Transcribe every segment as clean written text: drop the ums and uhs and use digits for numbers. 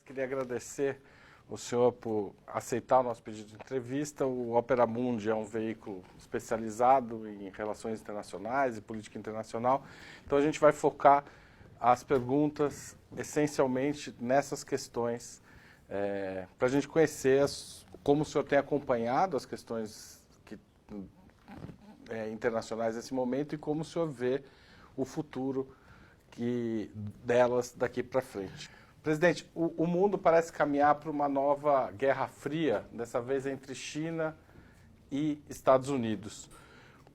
Queria agradecer o senhor por aceitar o nosso pedido de entrevista. O Opera Mundi é um veículo especializado em relações internacionais e política internacional. Então a gente vai focar as perguntas essencialmente nessas questões, para a gente conhecer como o senhor tem acompanhado as questões internacionais nesse momento e como o senhor vê o futuro delas daqui para frente. Presidente, o mundo parece caminhar para uma nova guerra fria, dessa vez entre China e Estados Unidos.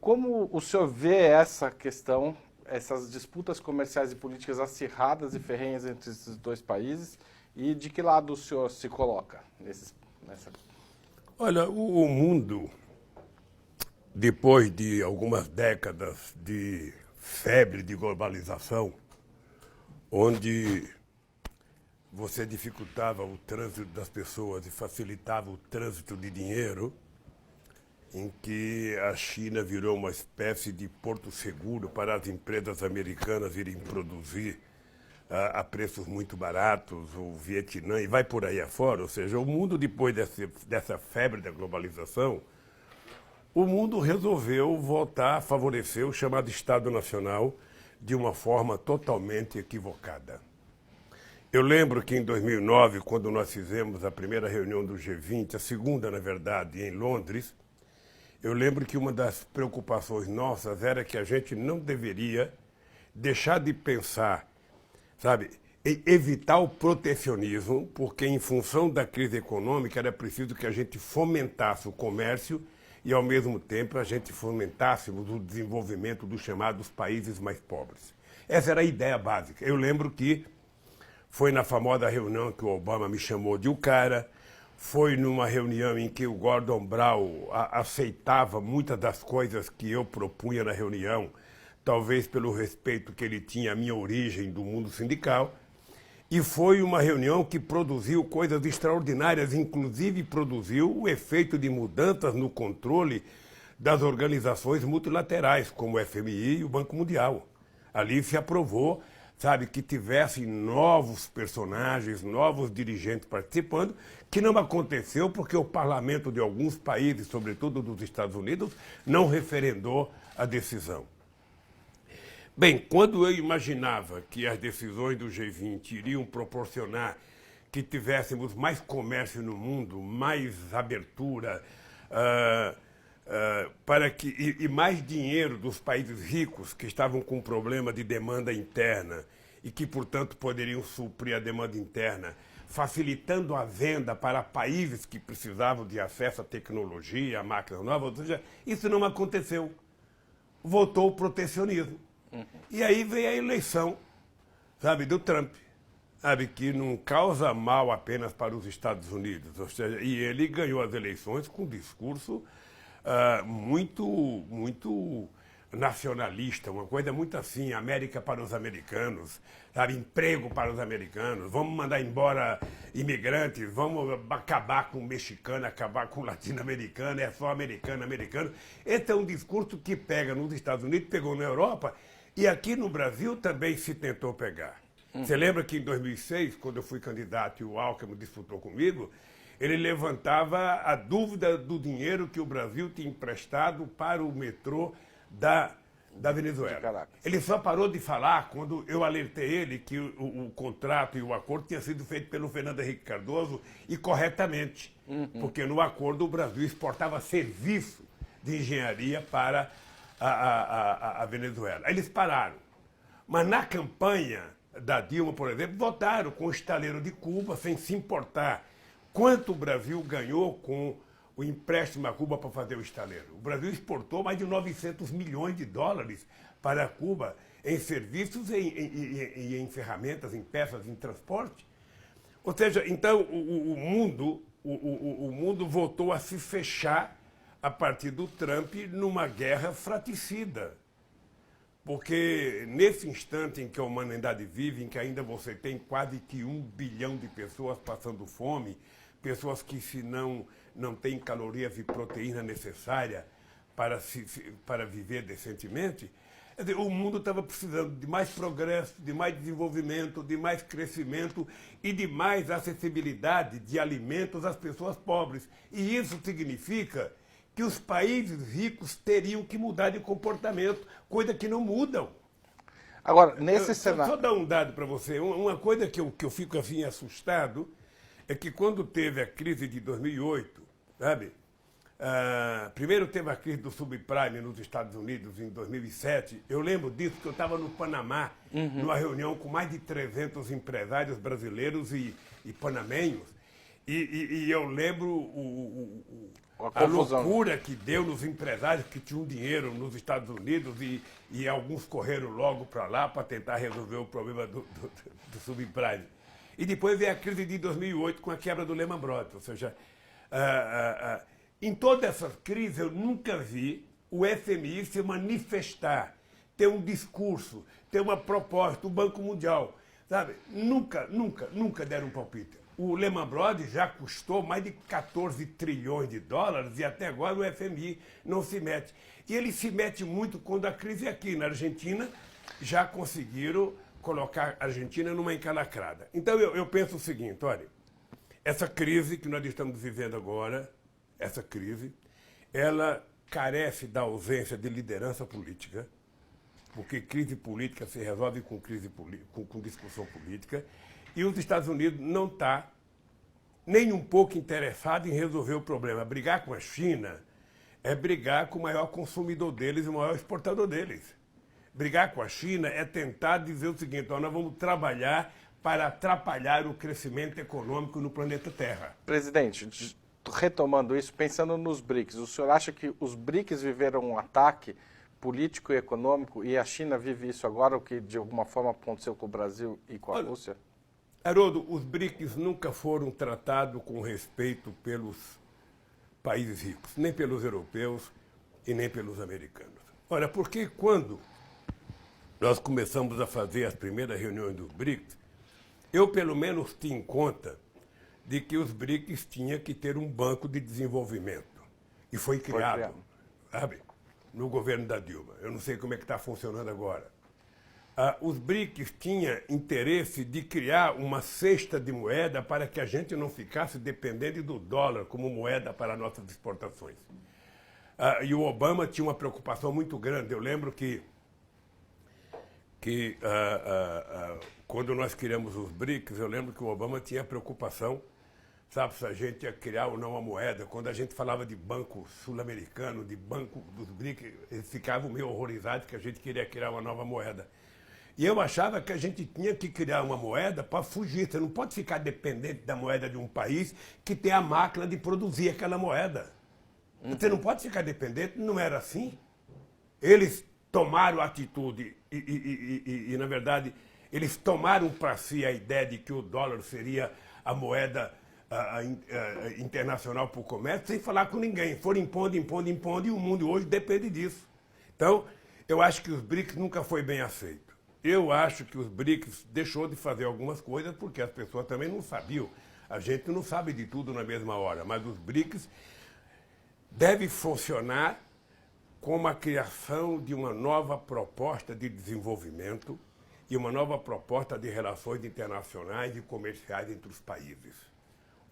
Como o senhor vê essa questão, essas disputas comerciais e políticas acirradas e ferrenhas entre esses dois países, e de que lado o senhor se coloca nessa? Olha, o mundo, depois de algumas décadas de febre de globalização, onde você dificultava o trânsito das pessoas e facilitava o trânsito de dinheiro, em que a China virou uma espécie de porto seguro para as empresas americanas irem produzir a preços muito baratos, o Vietnã, e vai por aí afora. Ou seja, o mundo, depois dessa febre da globalização, o mundo resolveu voltar a favorecer o chamado Estado Nacional de uma forma totalmente equivocada. Eu lembro que em 2009, quando nós fizemos a primeira reunião do G20, a segunda, na verdade, em Londres, eu lembro que uma das preocupações nossas era que a gente não deveria deixar de pensar, sabe, em evitar o protecionismo, porque em função da crise econômica era preciso que a gente fomentasse o comércio e, ao mesmo tempo, a gente fomentássemos o desenvolvimento dos chamados países mais pobres. Essa era a ideia básica. Eu lembro que foi na famosa reunião que o Obama me chamou de o cara, foi numa reunião em que o Gordon Brown aceitava muitas das coisas que eu propunha na reunião, talvez pelo respeito que ele tinha à minha origem do mundo sindical, e foi uma reunião que produziu coisas extraordinárias, inclusive produziu o efeito de mudanças no controle das organizações multilaterais, como o FMI e o Banco Mundial. Ali se aprovou, sabe, que tivessem novos personagens, novos dirigentes participando, que não aconteceu porque o parlamento de alguns países, sobretudo dos Estados Unidos, não referendou a decisão. Bem, quando eu imaginava que as decisões do G20 iriam proporcionar que tivéssemos mais comércio no mundo, mais abertura, e mais dinheiro dos países ricos que estavam com problema de demanda interna e que, portanto, poderiam suprir a demanda interna, facilitando a venda para países que precisavam de acesso à tecnologia, a máquinas novas, ou seja, isso não aconteceu. Voltou o protecionismo. E aí veio a eleição, sabe, do Trump, sabe, que não causa mal apenas para os Estados Unidos, ou seja, e ele ganhou as eleições com um discurso muito nacionalista, uma coisa muito assim, América para os americanos, sabe, emprego para os americanos, vamos mandar embora imigrantes, vamos acabar com o mexicano, acabar com o latino-americano, é só americano, americano. Esse é um discurso que pega nos Estados Unidos, pegou na Europa, e aqui no Brasil também se tentou pegar. Você lembra que em 2006, quando eu fui candidato e o Alckmin disputou comigo, ele levantava a dúvida do dinheiro que o Brasil tinha emprestado para o metrô da Venezuela. Ele só parou de falar quando eu alertei ele que o contrato e o acordo tinha sido feito pelo Fernando Henrique Cardoso e corretamente, porque no acordo o Brasil exportava serviço de engenharia para a Venezuela. Eles pararam. Mas na campanha da Dilma, por exemplo, votaram com o estaleiro de Cuba, sem se importar quanto o Brasil ganhou com o empréstimo a Cuba para fazer o estaleiro. O Brasil exportou mais de 900 milhões de dólares para Cuba em serviços e em ferramentas, em peças, em transporte. Ou seja, então o mundo voltou a se fechar a partir do Trump numa guerra fratricida. Porque nesse instante em que a humanidade vive, em que ainda você tem quase que 1 bilhão de pessoas passando fome, pessoas que se não têm calorias e proteína necessária para viver decentemente, Quer dizer, o mundo estava precisando de mais progresso, de mais desenvolvimento, de mais crescimento e de mais acessibilidade de alimentos às pessoas pobres. E isso significa que os países ricos teriam que mudar de comportamento, coisa que não mudam. Agora, nesse cenário... Só dar um dado para você. Uma coisa que eu fico assim assustado é que quando teve a crise de 2008, sabe? Primeiro teve a crise do subprime nos Estados Unidos em 2007. Eu lembro disso, que eu estava no Panamá, numa reunião com mais de 300 empresários brasileiros e panamenhos. E eu lembro a loucura que deu nos empresários que tinham dinheiro nos Estados Unidos e alguns correram logo para lá para tentar resolver o problema do subprime. E depois veio a crise de 2008 com a quebra do Lehman Brothers. Ou seja, em todas essas crises eu nunca vi o FMI se manifestar, ter um discurso, ter uma proposta, o Banco Mundial. Sabe? Nunca deram um palpite. O Lehman Brothers já custou mais de 14 trilhões de dólares e até agora o FMI não se mete. E ele se mete muito quando a crise é aqui. Na Argentina já conseguiram colocar a Argentina numa encalacrada. Então eu penso o seguinte, olha, essa crise que nós estamos vivendo agora, essa crise, ela carece da ausência de liderança política, porque crise política se resolve com discussão política. E os Estados Unidos não está nem um pouco interessado em resolver o problema. Brigar com a China é brigar com o maior consumidor deles e o maior exportador deles. Brigar com a China é tentar dizer o seguinte, nós vamos trabalhar para atrapalhar o crescimento econômico no planeta Terra. Presidente, retomando isso, pensando nos BRICS, o senhor acha que os BRICS viveram um ataque político e econômico e a China vive isso agora, o que de alguma forma aconteceu com o Brasil e com a Rússia? Haroldo, os BRICS nunca foram tratados com respeito pelos países ricos, nem pelos europeus e nem pelos americanos. Olha, porque quando nós começamos a fazer as primeiras reuniões dos BRICS, eu pelo menos tinha em conta de que os BRICS tinham que ter um banco de desenvolvimento. E foi criado, sabe, no governo da Dilma. Eu não sei como é que está funcionando agora. Os BRICS tinham interesse de criar uma cesta de moeda para que a gente não ficasse dependente do dólar como moeda para nossas exportações. E o Obama tinha uma preocupação muito grande. Eu lembro que quando nós criamos os BRICS, eu lembro que o Obama tinha preocupação, sabe, se a gente ia criar ou não uma moeda. Quando a gente falava de banco sul-americano, de banco dos BRICS, eles ficavam meio horrorizados que a gente queria criar uma nova moeda. E eu achava que a gente tinha que criar uma moeda para fugir. Você não pode ficar dependente da moeda de um país que tem a máquina de produzir aquela moeda. Você não pode ficar dependente, não era assim. Eles tomaram atitude e na verdade, eles tomaram para si a ideia de que o dólar seria a moeda internacional para o comércio, sem falar com ninguém. Foram impondo, e o mundo hoje depende disso. Então, eu acho que os BRICS nunca foi bem aceito. Eu acho que os BRICS deixou de fazer algumas coisas porque as pessoas também não sabiam. A gente não sabe de tudo na mesma hora, mas os BRICS devem funcionar como a criação de uma nova proposta de desenvolvimento e uma nova proposta de relações internacionais e comerciais entre os países.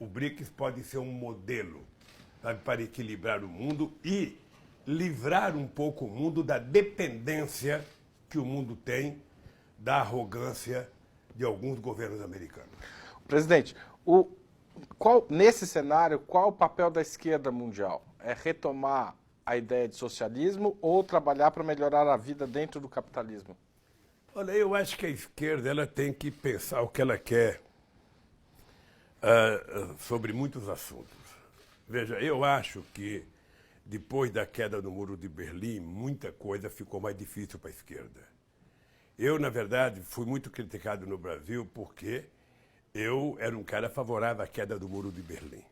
O BRICS pode ser um modelo, sabe, para equilibrar o mundo e livrar um pouco o mundo da dependência que o mundo tem da arrogância de alguns governos americanos. Presidente, nesse cenário, qual o papel da esquerda mundial? É retomar a ideia de socialismo ou trabalhar para melhorar a vida dentro do capitalismo? Olha, eu acho que a esquerda ela tem que pensar o que ela quer sobre muitos assuntos. Veja, eu acho que depois da queda do Muro de Berlim, muita coisa ficou mais difícil para a esquerda. Eu, na verdade, fui muito criticado no Brasil porque eu era um cara favorável à queda do Muro de Berlim.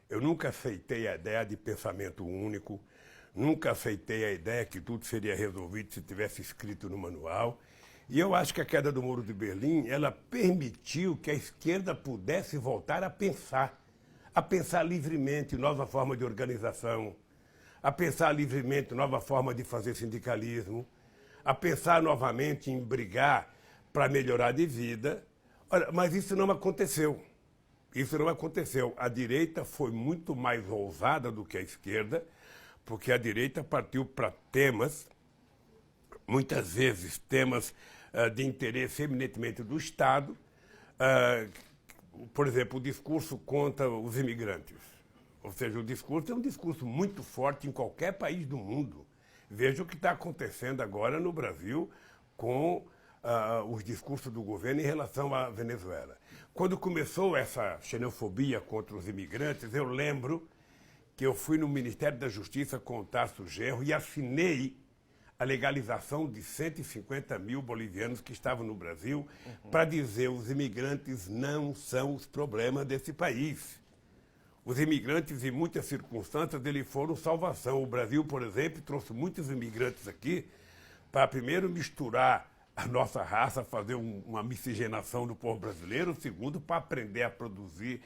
Eu nunca aceitei a ideia de pensamento único, nunca aceitei a ideia que tudo seria resolvido se tivesse escrito no manual. E eu acho que a queda do Muro de Berlim, ela permitiu que a esquerda pudesse voltar a pensar livremente nova forma de organização, a pensar livremente nova forma de fazer sindicalismo, a pensar novamente em brigar para melhorar de vida. Olha, mas isso não aconteceu. Isso não aconteceu. A direita foi muito mais ousada do que a esquerda, porque a direita partiu para temas, muitas vezes temas de interesse eminentemente do Estado, por exemplo, o discurso contra os imigrantes. Ou seja, o discurso é um discurso muito forte em qualquer país do mundo. Veja o que está acontecendo agora no Brasil com os discursos do governo em relação à Venezuela. Quando começou essa xenofobia contra os imigrantes, eu lembro que eu fui no Ministério da Justiça com o Tarso Genro e assinei a legalização de 150 mil bolivianos que estavam no Brasil para dizer que os imigrantes não são os problemas desse país. Os imigrantes, em muitas circunstâncias, eles foram salvação. O Brasil, por exemplo, trouxe muitos imigrantes aqui para, primeiro, misturar a nossa raça, fazer uma miscigenação do povo brasileiro. Segundo, para aprender a produzir,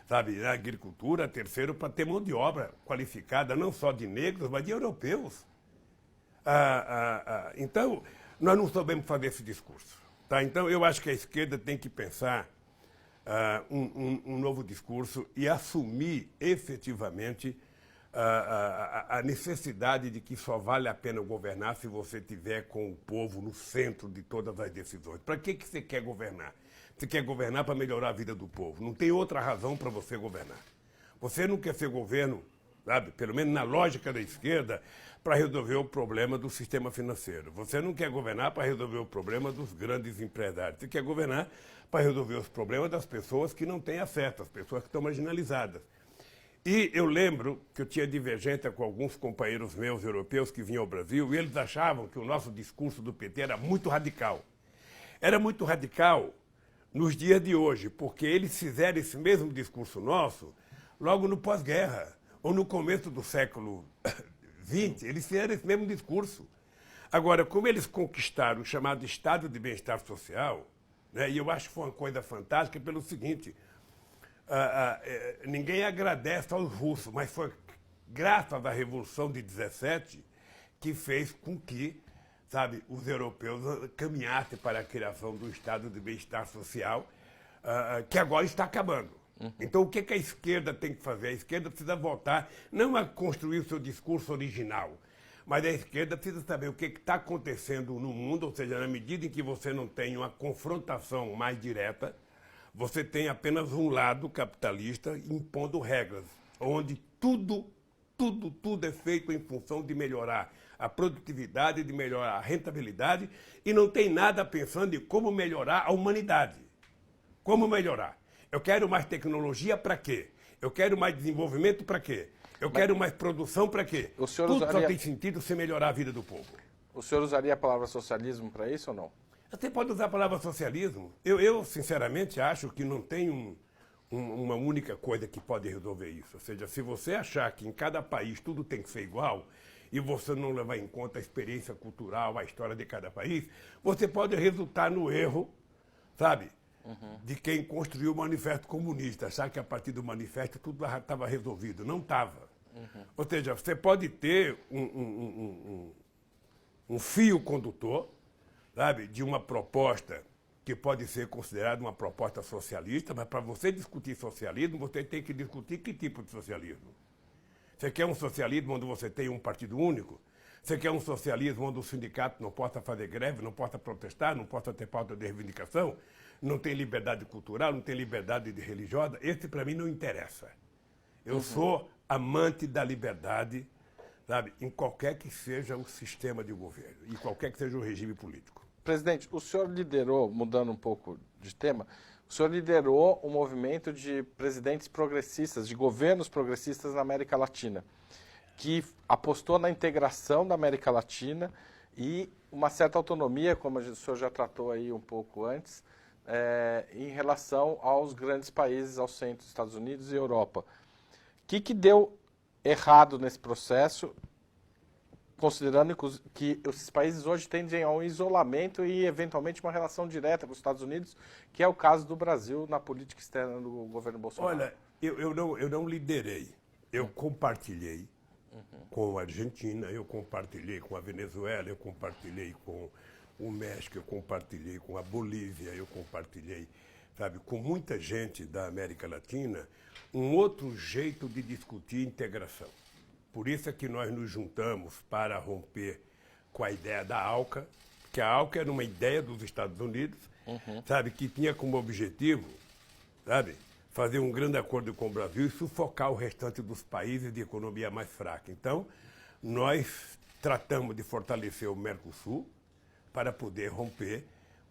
sabe, na agricultura. Terceiro, para ter mão de obra qualificada, não só de negros, mas de europeus. Então, nós não soubemos fazer esse discurso. Tá? Então, eu acho que a esquerda tem que pensar um novo discurso e assumir efetivamente a necessidade de que só vale a pena governar se você tiver com o povo no centro de todas as decisões. Para que você quer governar? Você quer governar para melhorar a vida do povo. Não tem outra razão para você governar. Você não quer ser governo, sabe, pelo menos na lógica da esquerda, para resolver o problema do sistema financeiro. Você não quer governar para resolver o problema dos grandes empresários. Você quer governar para resolver os problemas das pessoas que não têm acesso, as pessoas que estão marginalizadas. E eu lembro que eu tinha divergência com alguns companheiros meus europeus que vinham ao Brasil e eles achavam que o nosso discurso do PT era muito radical. Era muito radical nos dias de hoje, porque eles fizeram esse mesmo discurso nosso logo no pós-guerra ou no começo do século XX. Eles fizeram esse mesmo discurso. Agora, como eles conquistaram o chamado Estado de Bem-Estar Social, né, e eu acho que foi uma coisa fantástica pelo seguinte... ninguém agradece aos russos, mas foi graças à Revolução de 17 que fez com que, sabe, os europeus caminhassem para a criação do Estado de Bem-Estar Social, que agora está acabando. Então, o que a esquerda tem que fazer? A esquerda precisa voltar, não a construir o seu discurso original, mas a esquerda precisa saber o que está acontecendo no mundo, ou seja, na medida em que você não tem uma confrontação mais direta, você tem apenas um lado capitalista impondo regras, onde tudo é feito em função de melhorar a produtividade, de melhorar a rentabilidade, e não tem nada pensando em como melhorar a humanidade. Como melhorar? Eu quero mais tecnologia para quê? Eu quero mais desenvolvimento para quê? Eu quero mais produção para quê? Tudo só tem sentido se melhorar a vida do povo. O senhor usaria a palavra socialismo para isso ou não? Você pode usar a palavra socialismo. Eu sinceramente, acho que não tem uma única coisa que pode resolver isso. Ou seja, se você achar que em cada país tudo tem que ser igual e você não levar em conta a experiência cultural, a história de cada país, você pode resultar no erro, sabe, de quem construiu o Manifesto Comunista, achar que a partir do manifesto tudo estava resolvido. Não estava. Ou seja, você pode ter um fio condutor, sabe, de uma proposta que pode ser considerada uma proposta socialista, mas para você discutir socialismo, você tem que discutir que tipo de socialismo. Você quer um socialismo onde você tem um partido único? Você quer um socialismo onde o sindicato não possa fazer greve, não possa protestar, não possa ter pauta de reivindicação, não tem liberdade cultural, não tem liberdade religiosa? Esse, para mim, não interessa. Eu sou amante da liberdade, sabe, em qualquer que seja o sistema de governo, e qualquer que seja o regime político. Presidente, o senhor liderou, mudando um pouco de tema, o senhor liderou um movimento de presidentes progressistas, de governos progressistas na América Latina, que apostou na integração da América Latina e uma certa autonomia, como o senhor já tratou aí um pouco antes, em relação aos grandes países, ao centro, Estados Unidos e Europa. O que deu errado nesse processo, considerando que esses países hoje tendem a um isolamento e, eventualmente, uma relação direta com os Estados Unidos, que é o caso do Brasil na política externa do governo Bolsonaro? Olha, eu não liderei, eu compartilhei com a Argentina, eu compartilhei com a Venezuela, eu compartilhei com o México, eu compartilhei com a Bolívia, eu compartilhei, sabe, com muita gente da América Latina, um outro jeito de discutir integração. Por isso é que nós nos juntamos para romper com a ideia da ALCA, que a ALCA era uma ideia dos Estados Unidos, sabe, que tinha como objetivo, sabe, fazer um grande acordo com o Brasil e sufocar o restante dos países de economia mais fraca. Então, nós tratamos de fortalecer o Mercosul para poder romper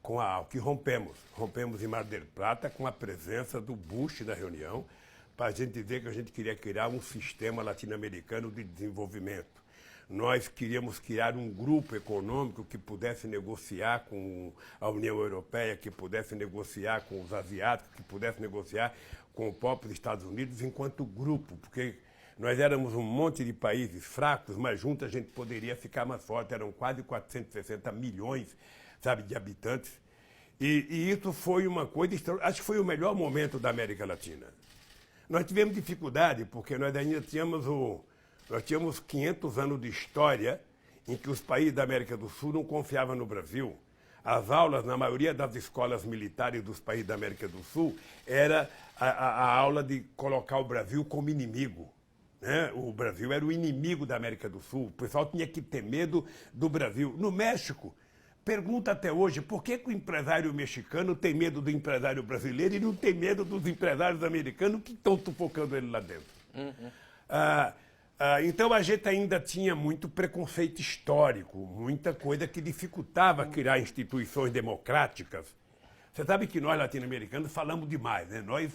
com a ALCA. E rompemos. Rompemos em Mar del Plata com a presença do Bush na reunião, para a gente dizer que a gente queria criar um sistema latino-americano de desenvolvimento. Nós queríamos criar um grupo econômico que pudesse negociar com a União Europeia, que pudesse negociar com os asiáticos, que pudesse negociar com o próprio Estados Unidos enquanto grupo, porque nós éramos um monte de países fracos, mas juntos a gente poderia ficar mais forte. Eram quase 460 milhões, sabe, de habitantes. E isso foi uma coisa extraordinária. Acho que foi o melhor momento da América Latina. Nós tivemos dificuldade, porque nós ainda tínhamos 500 anos de história em que os países da América do Sul não confiavam no Brasil. As aulas, na maioria das escolas militares dos países da América do Sul, era a aula de colocar o Brasil como inimigo. Né? O Brasil era o inimigo da América do Sul. O pessoal tinha que ter medo do Brasil. No México, pergunta até hoje, por que o empresário mexicano tem medo do empresário brasileiro e não tem medo dos empresários americanos que estão sufocando ele lá dentro? Então a gente ainda tinha muito preconceito histórico, muita coisa que dificultava criar instituições democráticas. Você sabe que nós latino-americanos falamos demais, né? Nós,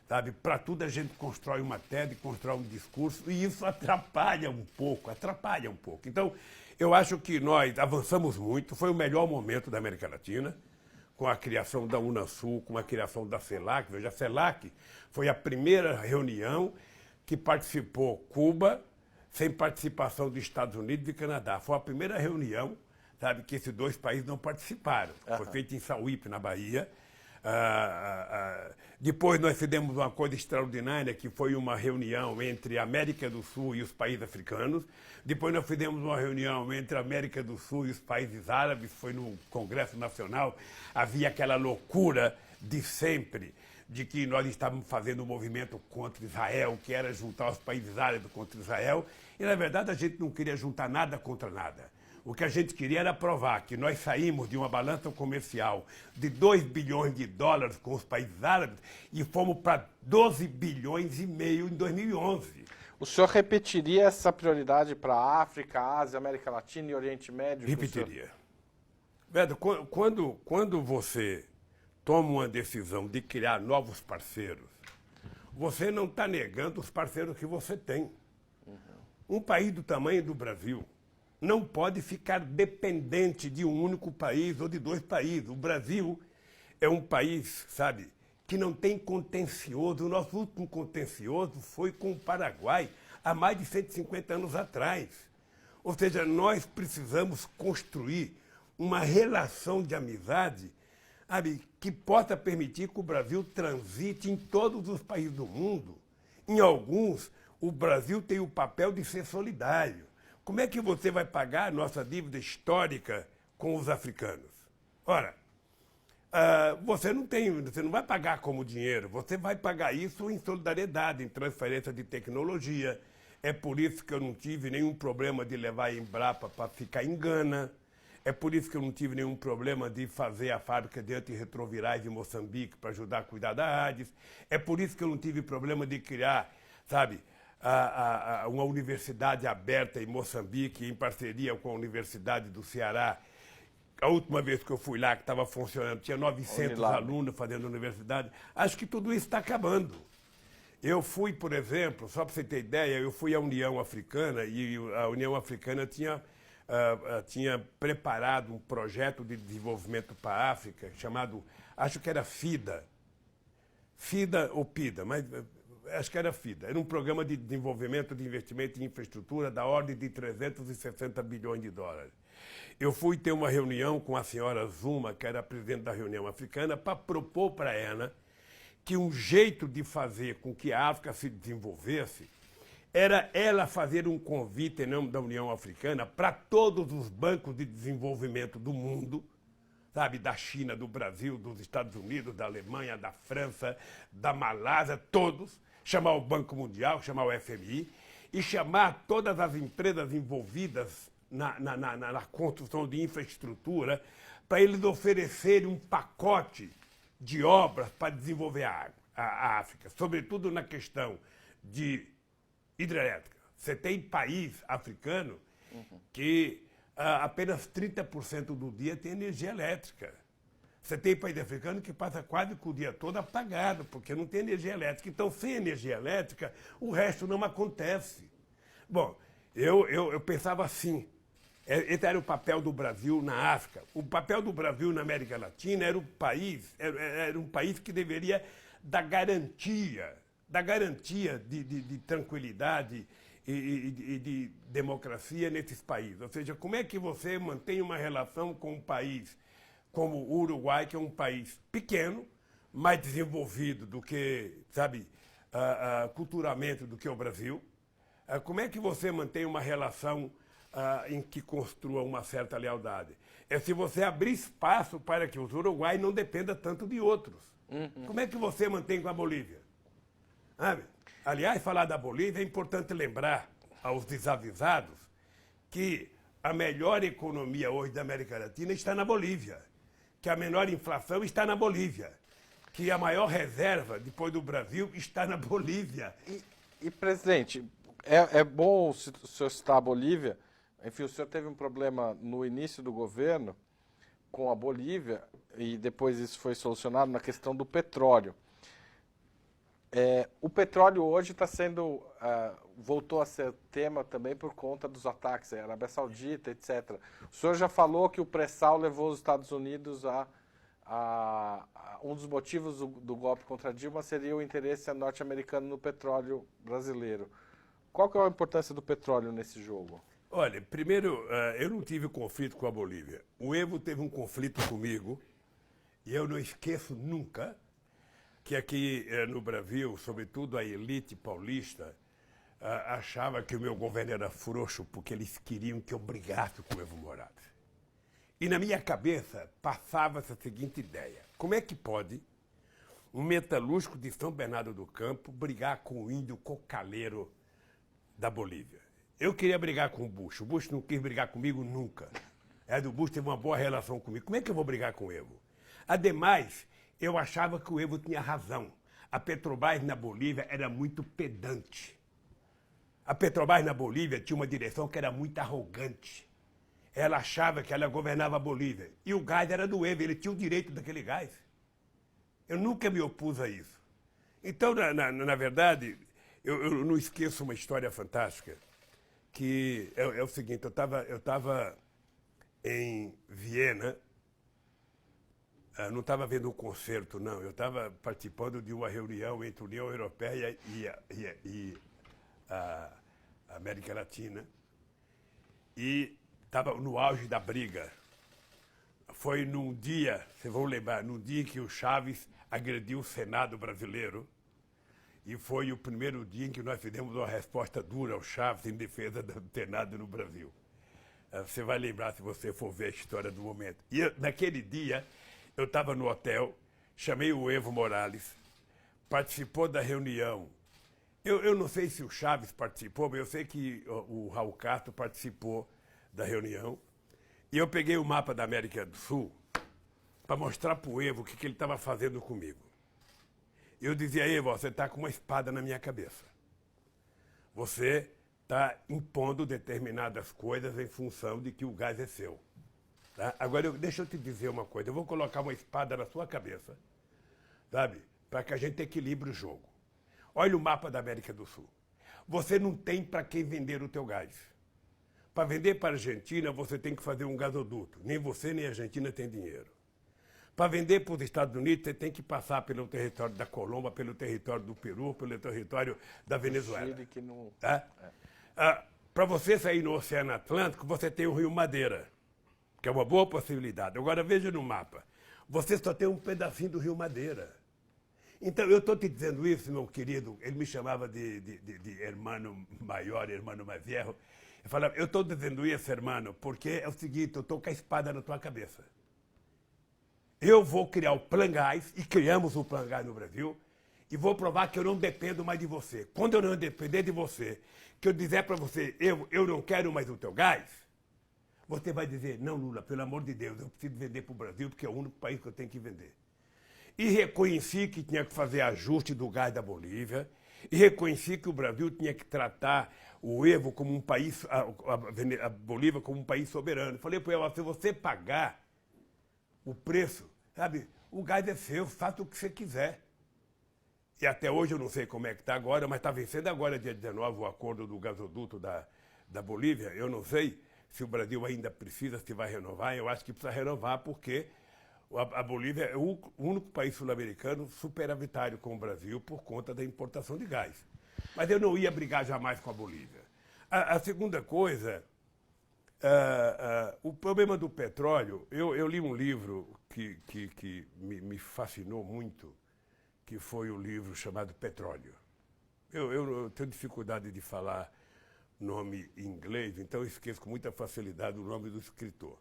sabe, para tudo a gente constrói uma tese, constrói um discurso e isso atrapalha um pouco. Então, eu acho que nós avançamos muito, foi o melhor momento da América Latina, com a criação da Unasul, com a criação da CELAC. Veja, a CELAC foi a primeira reunião que participou Cuba, sem participação dos Estados Unidos e Canadá. Foi a primeira reunião, sabe, que esses dois países não participaram. Foi feita em Sauípe, na Bahia. Depois nós fizemos uma coisa extraordinária, que foi uma reunião entre a América do Sul e os países africanos. Depois nós fizemos uma reunião entre a América do Sul e os países árabes, foi no Congresso Nacional. Havia aquela loucura de sempre, de que nós estávamos fazendo um movimento contra Israel, que era juntar os países árabes contra Israel. E, na verdade, a gente não queria juntar nada contra nada. O que a gente queria era provar que nós saímos de uma balança comercial de 2 bilhões de dólares com os países árabes e fomos para 12 bilhões e meio em 2011. O senhor repetiria essa prioridade para a África, Ásia, América Latina e Oriente Médio? Repetiria. Beto, quando você toma uma decisão de criar novos parceiros, você não está negando os parceiros que você tem. Um país do tamanho do Brasil não pode ficar dependente de um único país ou de dois países. O Brasil é um país, sabe, que não tem contencioso. O nosso último contencioso foi com o Paraguai, há mais de 150 anos atrás. Ou seja, nós precisamos construir uma relação de amizade, sabe, que possa permitir que o Brasil transite em todos os países do mundo. Em alguns, o Brasil tem o papel de ser solidário. Como é que você vai pagar a nossa dívida histórica com os africanos? Ora, você não vai pagar como dinheiro, você vai pagar isso em solidariedade, em transferência de tecnologia. É por isso que eu não tive nenhum problema de levar a Embrapa para ficar em Gana. É por isso que eu não tive nenhum problema de fazer a fábrica de antirretrovirais em Moçambique para ajudar a cuidar da AIDS. É por isso que eu não tive problema de criar, sabe, uma universidade aberta em Moçambique, em parceria com a Universidade do Ceará. A última vez que eu fui lá, que estava funcionando, tinha 900 alunos fazendo universidade. Acho que tudo isso está acabando. Eu fui, por exemplo, só para você ter ideia, eu fui à União Africana e a União Africana tinha preparado um projeto de desenvolvimento para a África chamado, acho que era FIDA. FIDA ou PIDA, mas acho que era FIDA. Era um programa de desenvolvimento de investimento em infraestrutura da ordem de 360 bilhões de dólares. Eu fui ter uma reunião com a senhora Zuma, que era a presidente da União Africana, para propor para ela que um jeito de fazer com que a África se desenvolvesse era ela fazer um convite em nome da União Africana para todos os bancos de desenvolvimento do mundo, sabe, da China, do Brasil, dos Estados Unidos, da Alemanha, da França, da Malásia, todos, chamar o Banco Mundial, chamar o FMI e chamar todas as empresas envolvidas na construção de infraestrutura para eles oferecerem um pacote de obras para desenvolver a África, sobretudo na questão de hidrelétrica. Você tem país africano que apenas 30% do dia tem energia elétrica. Você tem país africano que passa quase que o dia todo apagado, porque não tem energia elétrica. Então, sem energia elétrica, o resto não acontece. Bom, eu pensava assim, esse era o papel do Brasil na África. O papel do Brasil na América Latina era um país que deveria dar garantia de tranquilidade e de democracia nesses países. Ou seja, como é que você mantém uma relação com um país como o Uruguai, que é um país pequeno, mais desenvolvido do que, sabe, culturalmente do que o Brasil? Como é que você mantém uma relação em que construa uma certa lealdade? É se você abrir espaço para que os uruguaios não dependam tanto de outros. Como é que você mantém com a Bolívia? Aliás, falar da Bolívia é importante lembrar aos desavisados que a melhor economia hoje da América Latina está na Bolívia, que a menor inflação está na Bolívia, que a maior reserva, depois do Brasil, está na Bolívia. E presidente, é bom o senhor citar a Bolívia. Enfim, o senhor teve um problema no início do governo com a Bolívia e depois isso foi solucionado na questão do petróleo. O petróleo hoje está sendo, voltou a ser tema também por conta dos ataques à Arábia Saudita, etc. O senhor já falou que o pré-sal levou os Estados Unidos um dos motivos do golpe contra Dilma seria o interesse norte-americano no petróleo brasileiro. Qual que é a importância do petróleo nesse jogo? Olha, primeiro, eu não tive conflito com a Bolívia. O Evo teve um conflito comigo e eu não esqueço nunca que aqui no Brasil, sobretudo a elite paulista, achava que o meu governo era frouxo porque eles queriam que eu brigasse com o Evo Morales. E na minha cabeça passava essa seguinte ideia: como é que pode um metalúrgico de São Bernardo do Campo brigar com o índio cocaleiro da Bolívia? Eu queria brigar com o Bush não quis brigar comigo nunca. O Bush teve uma boa relação comigo. Como é que eu vou brigar com o Evo? Ademais, eu achava que o Evo tinha razão. A Petrobras na Bolívia era muito pedante. A Petrobras na Bolívia tinha uma direção que era muito arrogante. Ela achava que ela governava a Bolívia. E o gás era do Evo, ele tinha o direito daquele gás. Eu nunca me opus a isso. Então, na verdade, eu não esqueço uma história fantástica, que é o seguinte: eu estava em Viena, não estava vendo um concerto, não. Eu estava participando de uma reunião entre a União Europeia e a América Latina. E estava no auge da briga. Foi num dia, vocês vão lembrar, num dia que o Chaves agrediu o Senado brasileiro. E foi o primeiro dia em que nós fizemos uma resposta dura ao Chaves em defesa do Senado no Brasil. Você vai lembrar se você for ver a história do momento. E naquele dia, eu estava no hotel, chamei o Evo Morales, participou da reunião. Eu não sei se o Chaves participou, mas eu sei que o Raul Castro participou da reunião. E eu peguei o mapa da América do Sul para mostrar para o Evo o que ele estava fazendo comigo. Eu dizia: Evo, você está com uma espada na minha cabeça. Você está impondo determinadas coisas em função de que o gás é seu. Tá? Agora, deixa eu te dizer uma coisa. Eu vou colocar uma espada na sua cabeça, sabe? Para que a gente equilibre o jogo. Olha o mapa da América do Sul. Você não tem para quem vender o teu gás. Para vender para a Argentina, você tem que fazer um gasoduto. Nem você nem a Argentina tem dinheiro. Para vender para os Estados Unidos, você tem que passar pelo território da Colômbia, pelo território do Peru, pelo território da Venezuela. Chile, que não... Para você sair no Oceano Atlântico, você tem o Rio Madeira, que é uma boa possibilidade. Agora, veja no mapa. Você só tem um pedacinho do Rio Madeira. Então, eu estou te dizendo isso, meu querido. Ele me chamava de hermano maior, hermano mais velho. Eu falava, eu estou dizendo isso, hermano, porque é o seguinte, eu estou com a espada na tua cabeça. Eu vou criar o Plan Gás, e criamos o Plan Gás no Brasil, e vou provar que eu não dependo mais de você. Quando eu não depender de você, que eu dizer para você, eu não quero mais o teu gás, você vai dizer, não, Lula, pelo amor de Deus, eu preciso vender para o Brasil, porque é o único país que eu tenho que vender. E reconheci que tinha que fazer ajuste do gás da Bolívia, e reconheci que o Brasil tinha que tratar o Evo como um país, a Bolívia como um país soberano. Falei para ela, se você pagar o preço, sabe, o gás é seu, faça o que você quiser. E até hoje eu não sei como é que está agora, mas está vencendo agora, dia 19, o acordo do gasoduto da Bolívia. Eu não sei se o Brasil ainda precisa, se vai renovar. Eu acho que precisa renovar porque a Bolívia é o único país sul-americano superavitário com o Brasil por conta da importação de gás. Mas eu não ia brigar jamais com a Bolívia. A segunda coisa, o problema do petróleo, eu li um livro que me fascinou muito, que foi o livro chamado Petróleo. Eu tenho dificuldade de falar nome em inglês, então eu esqueço com muita facilidade o nome do escritor.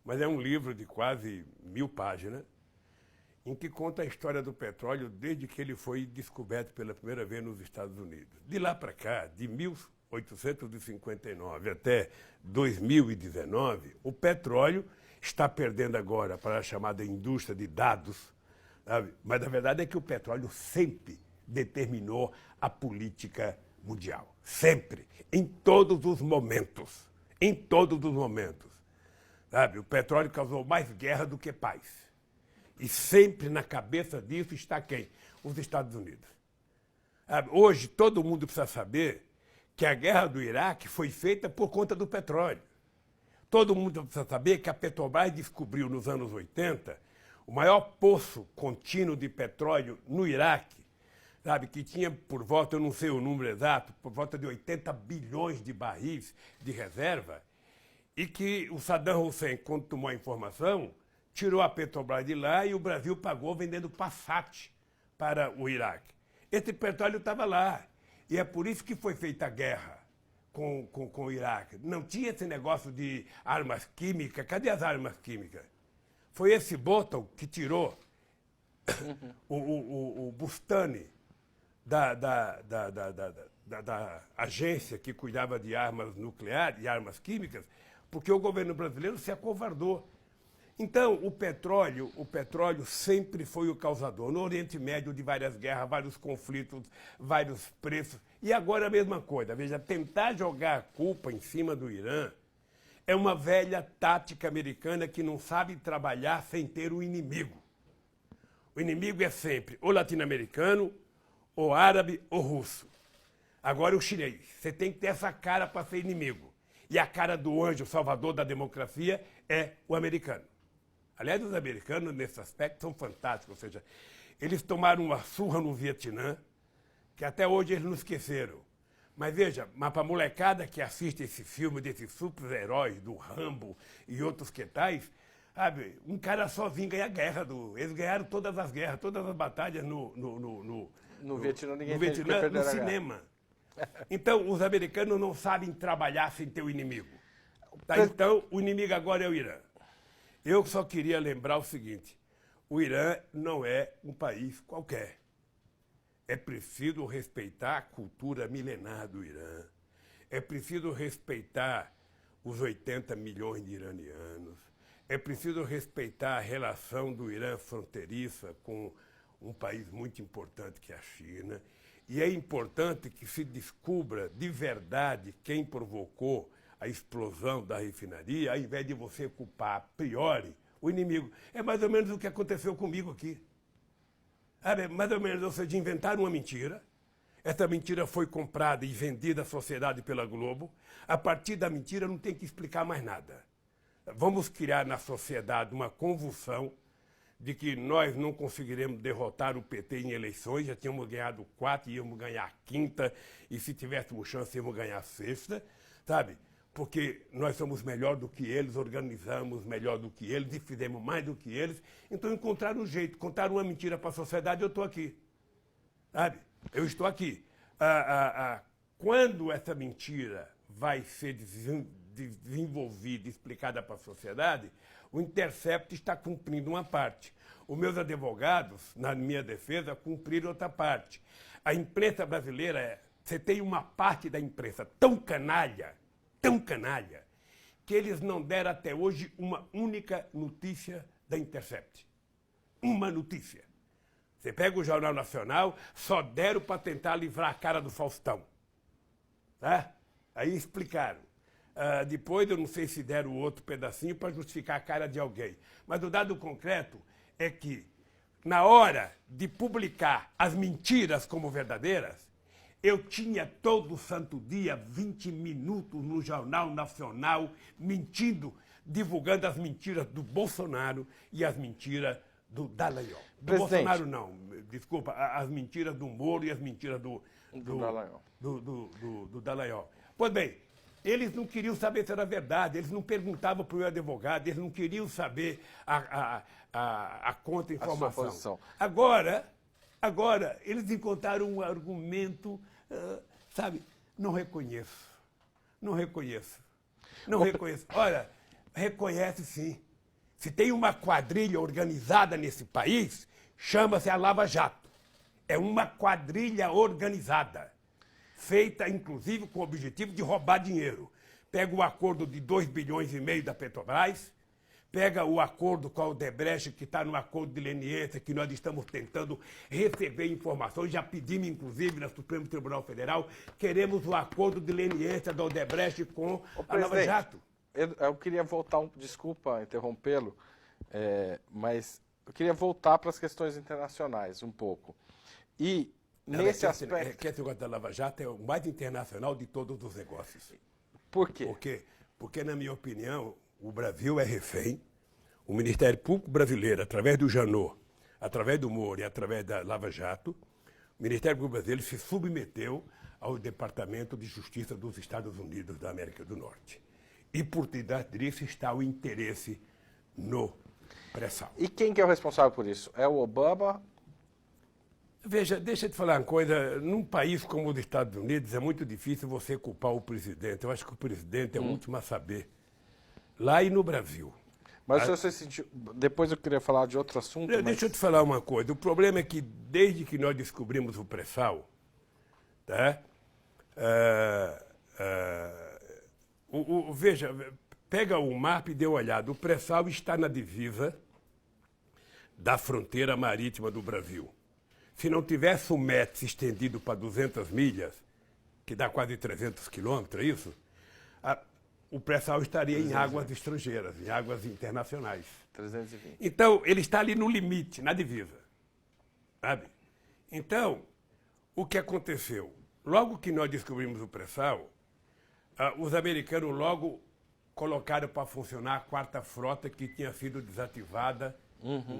Mas é um livro de quase 1000 páginas, em que conta a história do petróleo desde que ele foi descoberto pela primeira vez nos Estados Unidos. De lá para cá, de 1859 até 2019, o petróleo está perdendo agora para a chamada indústria de dados, sabe? Mas a verdade é que o petróleo sempre determinou a política mundial. Sempre. Em todos os momentos. Em todos os momentos. Sabe? O petróleo causou mais guerra do que paz. E sempre na cabeça disso está quem? Os Estados Unidos. Sabe? Hoje todo mundo precisa saber que a guerra do Iraque foi feita por conta do petróleo. Todo mundo precisa saber que a Petrobras descobriu nos anos 80 o maior poço contínuo de petróleo no Iraque, sabe, que tinha por volta, eu não sei o número exato, por volta de 80 bilhões de barris de reserva, e que o Saddam Hussein, quando tomou a informação, tirou a Petrobras de lá e o Brasil pagou vendendo Passat para o Iraque. Esse petróleo estava lá, e é por isso que foi feita a guerra com o Iraque. Não tinha esse negócio de armas químicas, cadê as armas químicas? Foi esse Bolton que tirou o Bustani da agência que cuidava de armas nucleares e armas químicas, porque o governo brasileiro se acovardou. Então, o petróleo sempre foi o causador. No Oriente Médio, de várias guerras, vários conflitos, vários preços. E agora a mesma coisa. Veja, tentar jogar a culpa em cima do Irã é uma velha tática americana que não sabe trabalhar sem ter o inimigo. O inimigo é sempre ou latino-americano, ou árabe, ou russo. Agora o chinês. Você tem que ter essa cara para ser inimigo. E a cara do anjo salvador da democracia é o americano. Aliás, os americanos, nesse aspecto, são fantásticos. Ou seja, eles tomaram uma surra no Vietnã, que até hoje eles não esqueceram. Mas veja, para a molecada que assiste esse filme desses super-heróis, do Rambo e outros que tais, sabe, um cara sozinho ganha a guerra. Eles ganharam todas as guerras, todas as batalhas no Vietnã, ninguém no Vietnã, no cinema. Então, os americanos não sabem trabalhar sem ter o inimigo. Tá? Então, o inimigo agora é o Irã. Eu só queria lembrar o seguinte, o Irã não é um país qualquer. É preciso respeitar a cultura milenar do Irã. É preciso respeitar os 80 milhões de iranianos. É preciso respeitar a relação do Irã fronteiriça com um país muito importante que é a China. E é importante que se descubra de verdade quem provocou a explosão da refinaria, ao invés de você culpar a priori o inimigo. É mais ou menos o que aconteceu comigo aqui. Mais ou menos, ou seja, inventaram uma mentira. Essa mentira foi comprada e vendida à sociedade pela Globo. A partir da mentira não tem que explicar mais nada. Vamos criar na sociedade uma convulsão de que nós não conseguiremos derrotar o PT em eleições, já tínhamos ganhado 4, íamos ganhar a 5ª, e se tivéssemos chance, íamos ganhar a 6ª, sabe? Porque nós somos melhor do que eles, organizamos melhor do que eles e fizemos mais do que eles. Então encontraram um jeito, contaram uma mentira para a sociedade, eu estou aqui. sabe? Eu estou aqui. Quando essa mentira vai ser desenvolvida e explicada para a sociedade, o Intercept está cumprindo uma parte. Os meus advogados, na minha defesa, cumpriram outra parte. A imprensa brasileira, você tem uma parte da imprensa tão canalha, que eles não deram até hoje uma única notícia da Intercept. Uma notícia. Você pega o Jornal Nacional, só deram para tentar livrar a cara do Faustão. Tá? Aí explicaram. Depois eu não sei se deram outro pedacinho para justificar a cara de alguém. Mas o dado concreto é que, na hora de publicar as mentiras como verdadeiras, eu tinha todo santo dia 20 minutos no Jornal Nacional mentindo, divulgando as mentiras do Bolsonaro e as mentiras do Dallagnol. Do Bolsonaro não, desculpa, as mentiras do Moro e as mentiras do Dallagnol. Pois bem, eles não queriam saber se era verdade, eles não perguntavam para o meu advogado, eles não queriam saber a contra-informação. Agora, eles encontraram um argumento, sabe, não reconheço. Olha, reconhece sim. Se tem uma quadrilha organizada nesse país, chama-se a Lava Jato. É uma quadrilha organizada, feita inclusive com o objetivo de roubar dinheiro. Pega o acordo de 2,5 bilhões da Petrobras, pega o acordo com a Odebrecht, que está no acordo de leniência, que nós estamos tentando receber informações, já pedimos inclusive no Supremo Tribunal Federal, queremos o acordo de leniência da Odebrecht com a Lava Jato. Eu queria voltar, desculpa interrompê-lo, mas eu queria voltar para as questões internacionais um pouco. E nesse aspecto... Esse negócio da Lava Jato é o mais internacional de todos os negócios. Por quê? Porque, na minha opinião, o Brasil é refém. O Ministério Público Brasileiro, através do Janot, através do Moro e através da Lava Jato, o Ministério Público Brasileiro se submeteu ao Departamento de Justiça dos Estados Unidos da América do Norte. E por trás disso está o interesse no pré-sal. E quem que é o responsável por isso? É o Obama? Veja, deixa eu te falar uma coisa. Num país como os Estados Unidos, é muito difícil você culpar o presidente. Eu acho que o presidente é o último a saber. Lá e no Brasil. Mas você sentiu... Depois eu queria falar de outro assunto. Deixa eu te falar uma coisa. O problema é que desde que nós descobrimos o pré-sal, tá? Veja, pega o mapa e dê uma olhada. O pré-sal está na divisa da fronteira marítima do Brasil. Se não tivesse o MET estendido para 200 milhas, que dá quase 300 quilômetros, é isso? O pré-sal estaria em águas estrangeiras, em águas internacionais. 320. Então, ele está ali no limite, na divisa. Sabe? Então, o que aconteceu? Logo que nós descobrimos o pré-sal, os americanos logo colocaram para funcionar a quarta frota que tinha sido desativada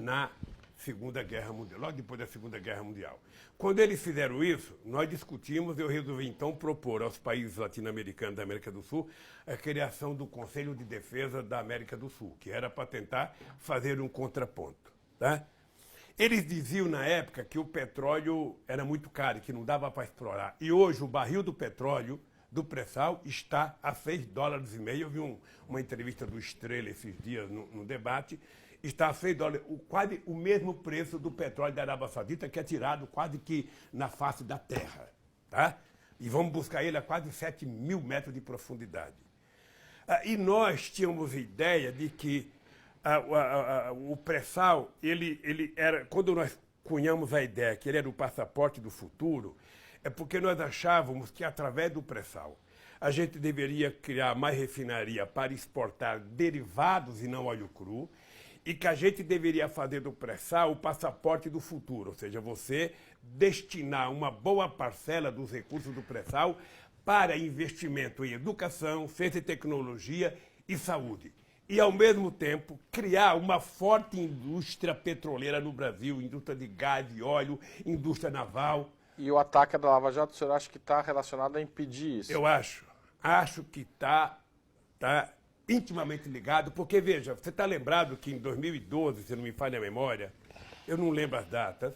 na Segunda Guerra Mundial, logo depois da Segunda Guerra Mundial. Quando eles fizeram isso, nós discutimos, eu resolvi então propor aos países latino-americanos da América do Sul a criação do Conselho de Defesa da América do Sul, que era para tentar fazer um contraponto. Tá? Eles diziam na época que o petróleo era muito caro, que não dava para explorar. E hoje o barril do petróleo do pré-sal está a $6,5. Eu vi uma entrevista do Estrela esses dias no debate. Está a $6, quase o mesmo preço do petróleo da Arábia Saudita, que é tirado quase que na face da terra. Tá? E vamos buscar ele a quase 7.000 metros de profundidade. E nós tínhamos ideia de que o pré-sal, ele era, quando nós cunhamos a ideia que ele era o passaporte do futuro, é porque nós achávamos que através do pré-sal a gente deveria criar mais refinaria para exportar derivados e não óleo cru, e que a gente deveria fazer do pré-sal o passaporte do futuro, ou seja, você destinar uma boa parcela dos recursos do pré-sal para investimento em educação, ciência e tecnologia e saúde. E, ao mesmo tempo, criar uma forte indústria petroleira no Brasil, indústria de gás e óleo, indústria naval. E o ataque da Lava Jato, o senhor acha que está relacionado a impedir isso? Eu acho. Acho que está intimamente ligado, porque, veja, você está lembrado que em 2012, se não me falha a memória, eu não lembro as datas,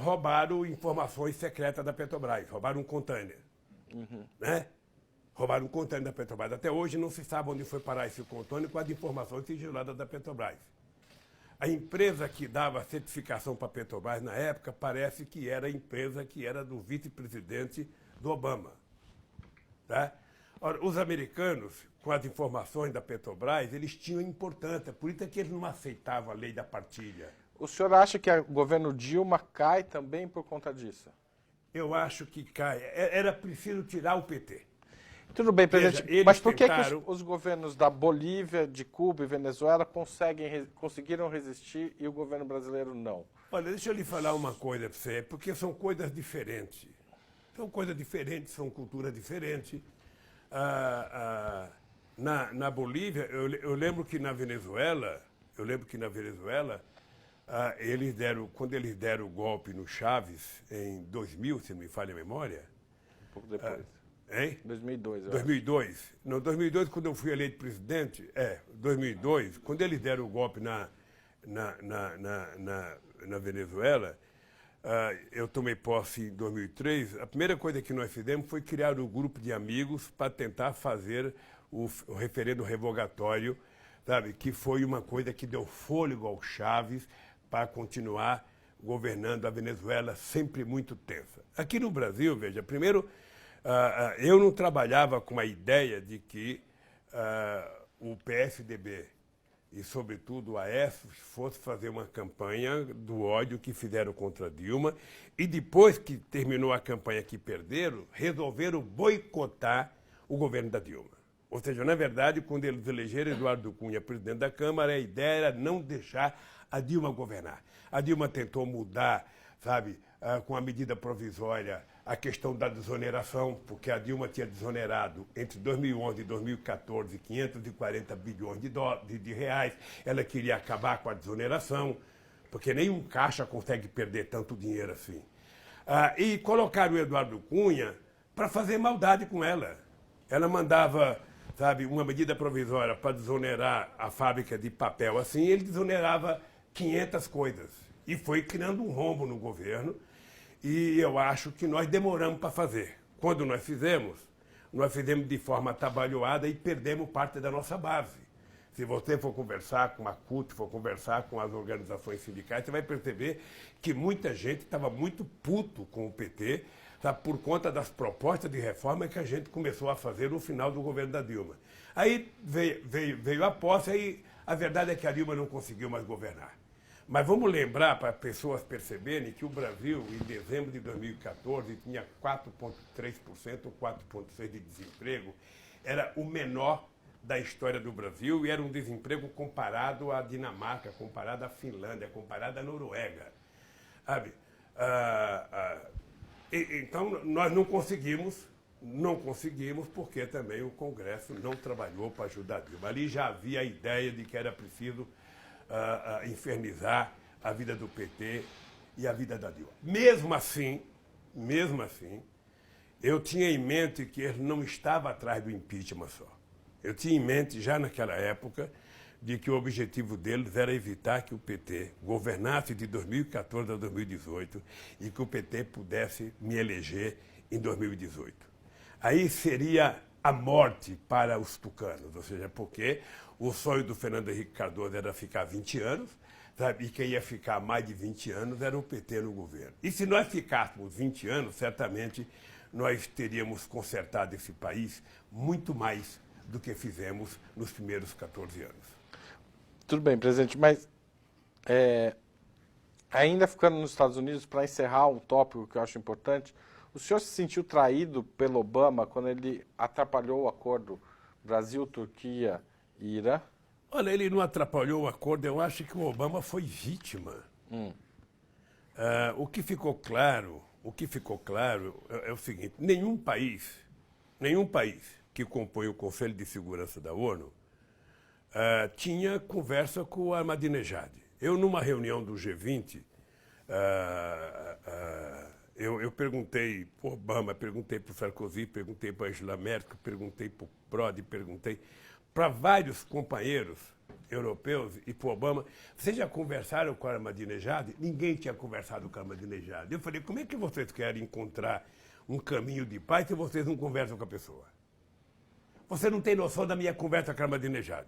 roubaram informações secretas da Petrobras, roubaram um container. Né? Roubaram um container da Petrobras. Até hoje não se sabe onde foi parar esse container com as informações sigiladas da Petrobras. A empresa que dava certificação para a Petrobras na época parece que era a empresa que era do vice-presidente do Obama. Tá? Ora, os americanos, com as informações da Petrobras, eles tinham importância, por isso é que eles não aceitavam a lei da partilha. O senhor acha que o governo Dilma cai também por conta disso? Eu acho que cai. Era preciso tirar o PT. Tudo bem, presidente, Veja, mas por que, tentaram... que os governos da Bolívia, de Cuba e Venezuela conseguiram resistir e o governo brasileiro não? Olha, deixa eu lhe falar uma coisa para você, porque são coisas diferentes. São coisas diferentes, são culturas diferentes. Na Bolívia, eu lembro que na Venezuela, quando eles deram o golpe no Chaves, em 2000, se não me falha a memória. Um pouco depois. Hein? 2002, eu 2002. Não, 2002, quando eu fui eleito presidente, 2002, quando eles deram o golpe na Venezuela, eu tomei posse em 2003, a primeira coisa que nós fizemos foi criar um grupo de amigos para tentar fazer o referendo revogatório, sabe, que foi uma coisa que deu fôlego ao Chaves para continuar governando a Venezuela, sempre muito tensa. Aqui no Brasil, veja, primeiro, eu não trabalhava com a ideia de que o PSDB e, sobretudo, o Aécio fosse fazer uma campanha do ódio que fizeram contra Dilma e, depois que terminou a campanha que perderam, resolveram boicotar o governo da Dilma. Ou seja, na verdade, quando eles elegeram Eduardo Cunha presidente da Câmara, a ideia era não deixar a Dilma governar. A Dilma tentou mudar, sabe, com a medida provisória, a questão da desoneração, porque a Dilma tinha desonerado entre 2011 e 2014 540 bilhões de reais. Ela queria acabar com a desoneração, porque nenhum caixa consegue perder tanto dinheiro assim. E colocaram o Eduardo Cunha para fazer maldade com ela. Ela mandava, sabe, uma medida provisória para desonerar a fábrica de papel assim, ele desonerava 500 coisas. E foi criando um rombo no governo. E eu acho que nós demoramos para fazer. Quando nós fizemos de forma atabalhoada e perdemos parte da nossa base. Se você for conversar com a CUT, for conversar com as organizações sindicais, você vai perceber que muita gente estava muito puto com o PT, sabe, por conta das propostas de reforma que a gente começou a fazer no final do governo da Dilma. Aí veio a posse, aí a verdade é que a Dilma não conseguiu mais governar. Mas vamos lembrar, para as pessoas perceberem, que o Brasil, em dezembro de 2014, tinha 4,3% ou 4,6% de desemprego. Era o menor da história do Brasil e era um desemprego comparado à Dinamarca, comparado à Finlândia, comparado à Noruega. Sabe? Então, nós não conseguimos porque também o Congresso não trabalhou para ajudar a Dilma. Ali já havia a ideia de que era preciso infernizar a vida do PT e a vida da Dilma. Mesmo assim, eu tinha em mente que ele não estava atrás do impeachment só. Eu tinha em mente, já naquela época, de que o objetivo deles era evitar que o PT governasse de 2014 a 2018 e que o PT pudesse me eleger em 2018. Aí seria a morte para os tucanos, ou seja, porque o sonho do Fernando Henrique Cardoso era ficar 20 anos, sabe? E quem ia ficar mais de 20 anos era o PT no governo. E se nós ficássemos 20 anos, certamente nós teríamos consertado esse país muito mais do que fizemos nos primeiros 14 anos. Tudo bem, presidente, mas ainda ficando nos Estados Unidos, para encerrar um tópico que eu acho importante, o senhor se sentiu traído pelo Obama quando ele atrapalhou o acordo Brasil, Turquia e Irã? Olha, ele não atrapalhou o acordo, eu acho que o Obama foi vítima. O que ficou claro é o seguinte: nenhum país que compõe o Conselho de Segurança da ONU tinha conversa com o Ahmadinejad. Eu, numa reunião do G20, eu perguntei para o Obama, perguntei para o Sarkozy, perguntei para a Angela Merkel, perguntei para o Prodi, perguntei para vários companheiros europeus e para o Obama, vocês já conversaram com o Ahmadinejad? Ninguém tinha conversado com o Ahmadinejad. Eu falei, como é que vocês querem encontrar um caminho de paz se vocês não conversam com a pessoa? Você não tem noção da minha conversa com o Ahmadinejad.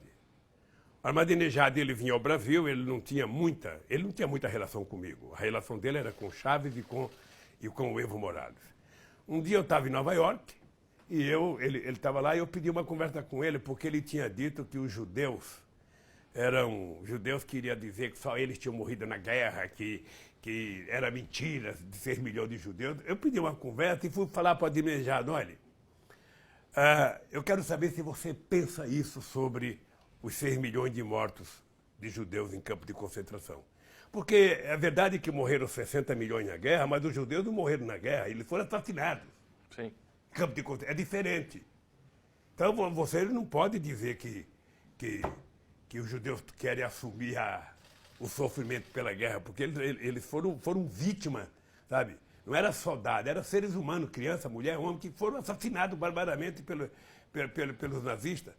O Ahmadinejad, ele vinha ao Brasil, ele não tinha muita relação comigo. A relação dele era com Chaves e com o Evo Morales. Um dia eu estava em Nova York, e ele estava lá e eu pedi uma conversa com ele, porque ele tinha dito que os judeus queria dizer que só eles tinham morrido na guerra, que era mentira de 6 milhões de judeus. Eu pedi uma conversa e fui falar para o Ahmadinejad, olha, eu quero saber se você pensa isso sobre os 6 milhões de mortos de judeus em campo de concentração. Porque é verdade que morreram 60 milhões na guerra, mas os judeus não morreram na guerra, eles foram assassinados. Sim. Campo de concentração é diferente. Então você não pode dizer que os judeus querem assumir o sofrimento pela guerra, porque eles foram vítimas, sabe? Não era soldado, eram seres humanos, criança, mulher, homem, que foram assassinados barbaramente pelos nazistas.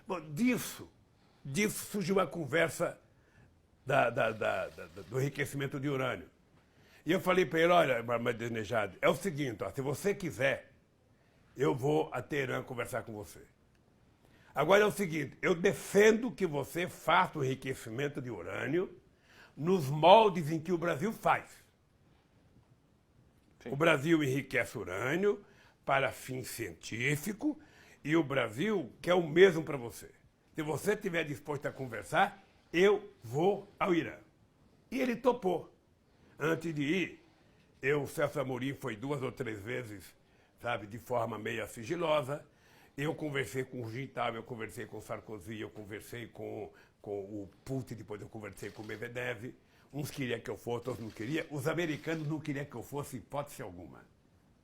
Bom, disso surgiu a conversa do enriquecimento de urânio. E eu falei para ele, olha, Ahmadinejad, é o seguinte, ó, se você quiser, eu vou a Teherã conversar com você. Agora é o seguinte, eu defendo que você faça o enriquecimento de urânio nos moldes em que o Brasil faz. Sim. O Brasil enriquece urânio para fim científico e o Brasil quer o mesmo para você. Se você estiver disposto a conversar, eu vou ao Irã. E ele topou. Antes de ir, o Celso Amorim foi 2 ou 3 vezes, sabe, de forma meio sigilosa. Eu conversei com o Gintau, eu conversei com o Sarkozy, eu conversei com o Putin, depois eu conversei com o Medvedev. Uns queriam que eu fosse, outros não queriam. Os americanos não queriam que eu fosse, hipótese alguma.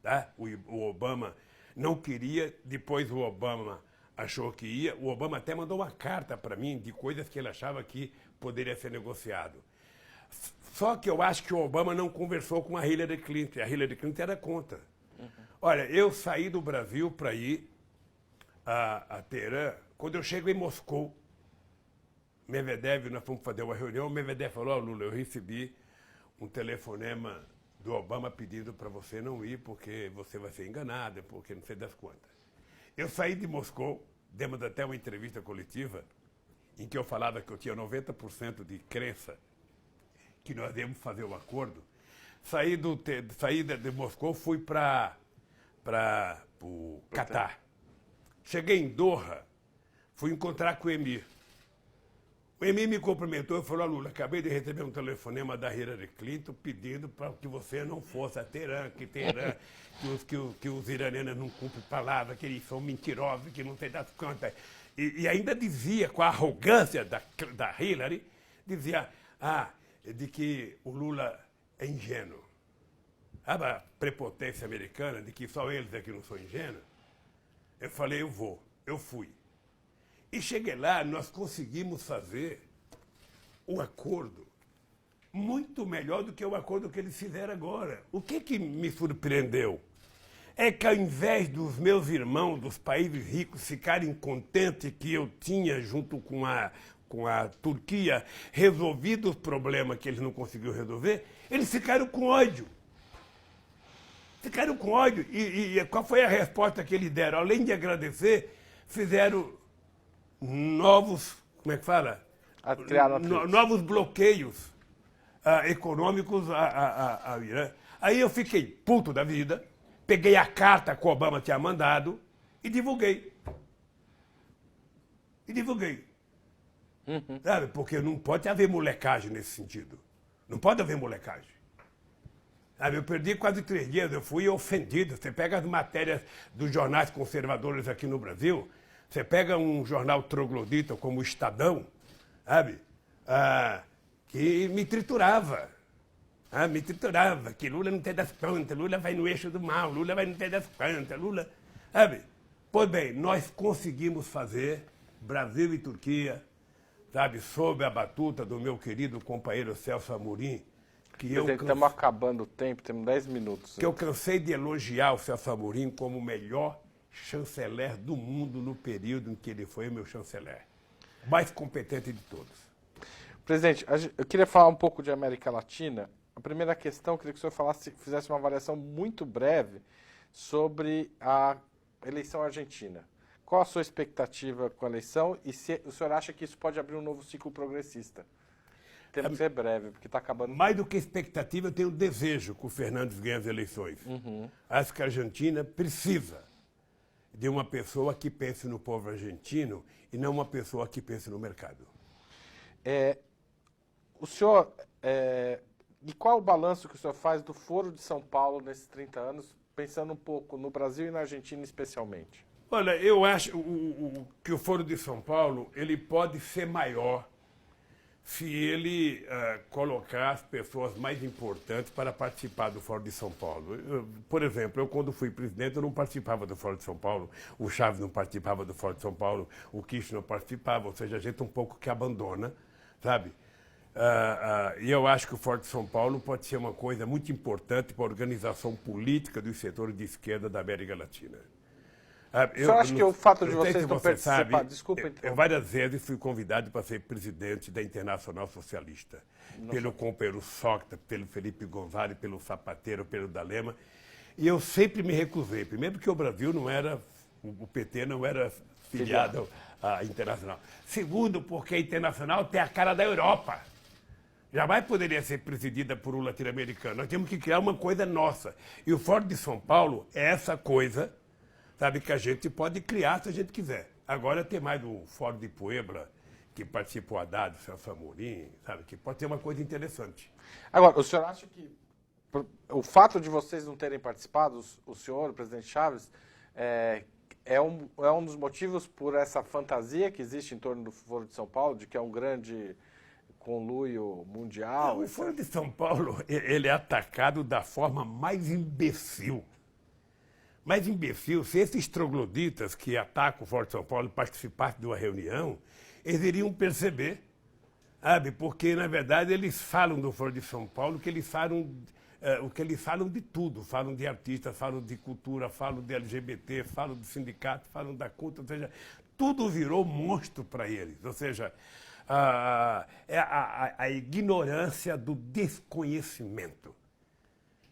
Tá? O Obama não queria, depois o Obama achou que ia. O Obama até mandou uma carta para mim de coisas que ele achava que poderia ser negociado. Só que eu acho que o Obama não conversou com a Hillary Clinton. A Hillary Clinton era contra. Olha, eu saí do Brasil para ir a Teherã. Quando eu chego em Moscou, Medvedev, nós fomos fazer uma reunião, o Medvedev falou, Lula, eu recebi um telefonema do Obama pedindo para você não ir porque você vai ser enganado, porque não sei das quantas. Eu saí de Moscou, demos até uma entrevista coletiva, em que eu falava que eu tinha 90% de crença que nós íamos fazer o acordo. Saí de Moscou, fui para o Catar. Cheguei em Doha, fui encontrar com o Emir. O Emir me cumprimentou e falou, Lula, acabei de receber um telefonema da Hillary Clinton pedindo para que você não fosse a Teherã, que os iranianos não cumprem palavra, que eles são mentirosos, que não tem das contas. E ainda dizia, com a arrogância da Hillary, dizia, de que o Lula é ingênuo. A prepotência americana de que só eles é que não são ingênuos. Eu falei, eu fui. E cheguei lá, nós conseguimos fazer um acordo muito melhor do que o acordo que eles fizeram agora. O que me surpreendeu é que ao invés dos meus irmãos dos países ricos ficarem contentes que eu tinha, junto com a Turquia, resolvido os problemas que eles não conseguiram resolver, eles ficaram com ódio. Ficaram com ódio. E qual foi a resposta que eles deram? Além de agradecer, fizeram novos, como é que fala? Novos bloqueios econômicos ao Irã. Aí eu fiquei puto da vida, peguei a carta que o Obama tinha mandado e divulguei. Sabe? Porque não pode haver molecagem nesse sentido. Não pode haver molecagem. Sabe? Eu perdi quase 3 dias, eu fui ofendido. Você pega as matérias dos jornais conservadores aqui no Brasil, você pega um jornal troglodita como o Estadão, sabe? Que me triturava. Que Lula não tem das contas, Lula vai no eixo do mal, Lula vai não ter das contas, Lula... Sabe? Pois bem, nós conseguimos fazer, Brasil e Turquia, sabe, sob a batuta do meu querido companheiro Celso Amorim, que estamos acabando o tempo, temos 10 minutos. Que eu cansei de elogiar o Celso Amorim como o melhor chanceler do mundo no período em que ele foi meu chanceler. mais competente de todos. Presidente, eu queria falar um pouco de América Latina. A primeira questão, eu queria que o senhor fizesse uma avaliação muito breve sobre a eleição argentina. Qual a sua expectativa com a eleição e se o senhor acha que isso pode abrir um novo ciclo progressista? Temos que ser breve, porque está acabando. Mais do que expectativa, eu tenho o desejo que o Fernandes ganhe as eleições. Acho que a Argentina precisa de uma pessoa que pense no povo argentino e não uma pessoa que pense no mercado. O senhor, e qual o balanço que o senhor faz do Foro de São Paulo nesses 30 anos, pensando um pouco no Brasil e na Argentina especialmente? Olha, eu acho que o Foro de São Paulo ele pode ser maior se ele colocar as pessoas mais importantes para participar do Fórum de São Paulo. Por exemplo, eu quando fui presidente, eu não participava do Fórum de São Paulo, o Chaves não participava do Fórum de São Paulo, o Kirchner não participava, ou seja, a gente um pouco que abandona, sabe? E eu acho que o Fórum de São Paulo pode ser uma coisa muito importante para a organização política dos setores de esquerda da América Latina. O senhor acha que o fato de vocês não participarem... Desculpa, então. Eu várias vezes fui convidado para ser presidente da Internacional Socialista. Pelo companheiro Sócrates, pelo Felipe González, pelo Zapatero, pelo D'Alema. E eu sempre me recusei. Primeiro porque o Brasil não era... O PT não era filiado à Internacional. Segundo, porque a Internacional tem a cara da Europa. Jamais poderia ser presidida por um latino-americano. Nós temos que criar uma coisa nossa. E o Fórum de São Paulo é essa coisa... sabe, que a gente pode criar se a gente quiser. Agora tem mais o Fórum de Puebla, que participa o Haddad, o Celso Amorim, sabe, que pode ter uma coisa interessante. Agora, o senhor acha que o fato de vocês não terem participado, o senhor, o presidente Chaves, é um dos motivos por essa fantasia que existe em torno do Foro de São Paulo, de que é um grande conluio mundial? Não, o Foro de São Paulo, ele é atacado da forma mais imbecil. Mais imbecil, se esses trogloditas que atacam o Fórum de São Paulo participassem de uma reunião, eles iriam perceber, sabe? Porque, na verdade, eles falam do Fórum de São Paulo que eles falam, o que eles falam de tudo. Falam de artistas, falam de cultura, falam de LGBT, falam de sindicato, falam da cultura, ou seja, tudo virou monstro para eles. Ou seja, a ignorância do desconhecimento.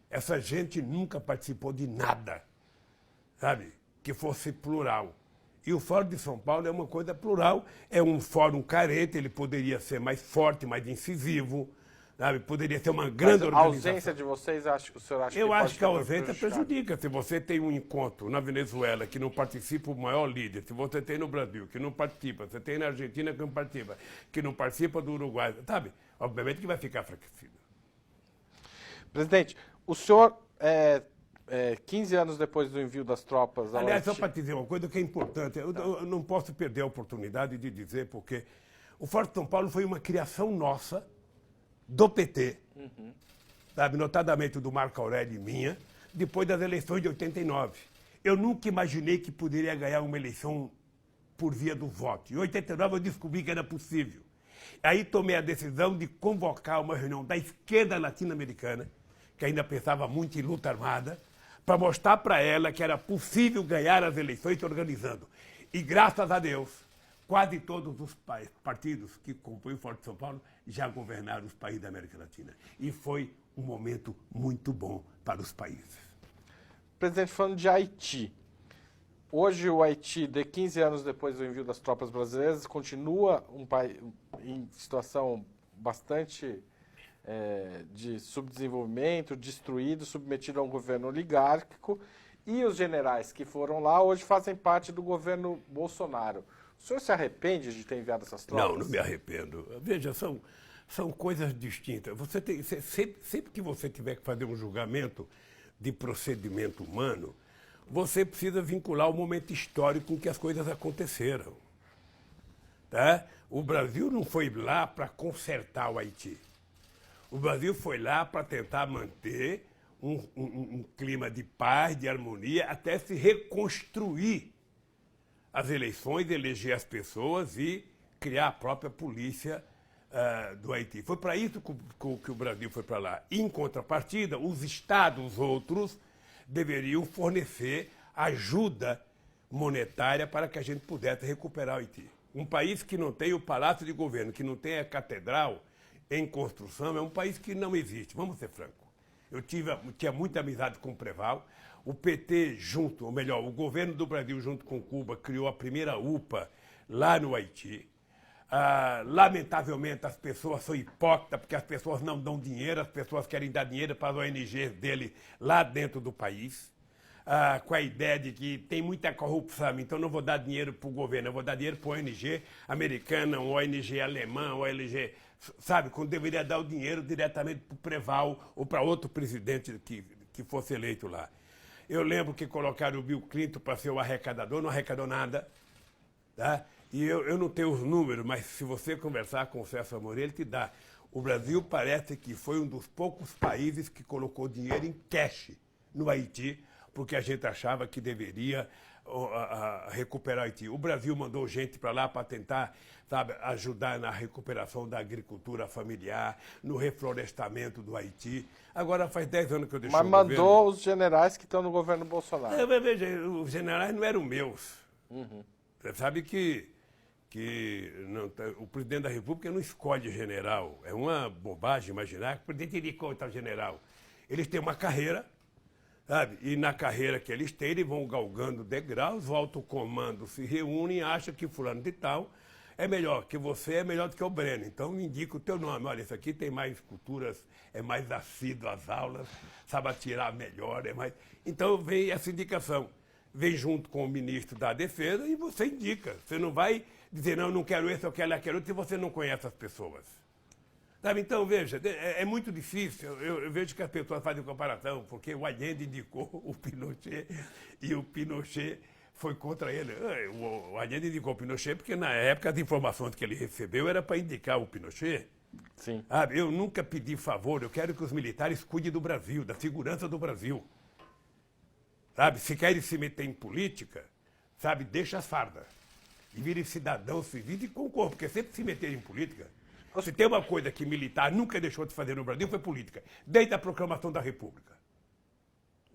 Essa gente nunca participou de nada, sabe, que fosse plural. E o Fórum de São Paulo é uma coisa plural, é um fórum carente, ele poderia ser mais forte, mais incisivo, sabe, poderia ser uma grande organização. A ausência de vocês, o senhor acha que Eu pode acho que a ter ausência prejudicado? prejudica. Se você tem um encontro na Venezuela que não participa o maior líder, se você tem no Brasil que não participa, você tem na Argentina que não participa do Uruguai, sabe, obviamente que vai ficar enfraquecido. Presidente, o senhor... 15 anos depois do envio das tropas... Aliás, só para te dizer uma coisa que é importante, eu não posso perder a oportunidade de dizer, porque o Fórum de São Paulo foi uma criação nossa, do PT, sabe, notadamente do Marco Aurélio e minha, depois das eleições de 89. Eu nunca imaginei que poderia ganhar uma eleição por via do voto. Em 89 eu descobri que era possível. Aí tomei a decisão de convocar uma reunião da esquerda latino-americana, que ainda pensava muito em luta armada, para mostrar para ela que era possível ganhar as eleições organizando. E, graças a Deus, quase todos os partidos que compõem o Fórum de São Paulo já governaram os países da América Latina. E foi um momento muito bom para os países. Presidente, falando de Haiti, hoje o Haiti, 15 anos depois do envio das tropas brasileiras, continua um país em situação bastante... de subdesenvolvimento, destruído, submetido a um governo oligárquico, e os generais que foram lá hoje fazem parte do governo Bolsonaro. O senhor se arrepende de ter enviado essas tropas? Não me arrependo. Veja, são coisas distintas. Você tem, sempre que você tiver que fazer um julgamento de procedimento humano, você precisa vincular o momento histórico em que as coisas aconteceram. Tá? O Brasil não foi lá para consertar o Haiti. O Brasil foi lá para tentar manter um clima de paz, de harmonia, até se reconstruir as eleições, eleger as pessoas e criar a própria polícia do Haiti. Foi para isso que o Brasil foi para lá. Em contrapartida, os estados outros deveriam fornecer ajuda monetária para que a gente pudesse recuperar o Haiti. Um país que não tem o Palácio de Governo, que não tem a catedral em construção, é um país que não existe. Vamos ser francos. Eu tinha muita amizade com o Preval. O PT junto, ou melhor, o governo do Brasil junto com Cuba criou a primeira UPA lá no Haiti. Lamentavelmente, as pessoas são hipócritas, porque as pessoas não dão dinheiro, as pessoas querem dar dinheiro para as ONGs dele lá dentro do país, com a ideia de que tem muita corrupção, então não vou dar dinheiro para o governo, eu vou dar dinheiro para a ONG americana, uma ONG alemã, uma ONG, sabe, quando deveria dar o dinheiro diretamente para o Preval ou para outro presidente que fosse eleito lá. Eu lembro que colocaram o Bill Clinton para ser o arrecadador, não arrecadou nada, tá? E eu não tenho os números, mas se você conversar com o César Amorim, ele te dá. O Brasil parece que foi um dos poucos países que colocou dinheiro em cash no Haiti, porque a gente achava que deveria recuperar o Haiti. O Brasil mandou gente para lá para tentar, sabe, ajudar na recuperação da agricultura familiar, no reflorestamento do Haiti. Agora faz 10 anos que eu deixei o governo. Mas mandou os generais que estão no governo Bolsonaro. Veja, os generais não eram meus. Você sabe que o presidente da República não escolhe general. É uma bobagem imaginar que o presidente indicou tal general. Eles têm uma carreira, sabe? E na carreira que eles têm, eles vão galgando degraus, o alto comando se reúne e acha que fulano de tal é melhor, que você é melhor do que o Breno. Então indica o teu nome. Olha, esse aqui tem mais culturas, é mais assíduo às aulas, sabe atirar melhor, é mais... Então vem essa indicação. Vem junto com o ministro da Defesa e você indica. Você não vai dizer, não, não quero esse, eu quero outro, se você não conhece as pessoas. Sabe? Então, veja, é muito difícil. Eu vejo que as pessoas fazem comparação, porque o Allende indicou o Pinochet e o Pinochet foi contra ele. O Allende indicou o Pinochet porque, na época, as informações que ele recebeu era para indicar o Pinochet. Sim. Sabe? Eu nunca pedi favor, eu quero que os militares cuidem do Brasil, da segurança do Brasil. Sabe? Se querem se meter em política, sabe, deixa as fardas. E virem cidadãos civis e concorram, porque sempre se meter em política. Se tem uma coisa que militar nunca deixou de fazer no Brasil, foi política. Desde a proclamação da República.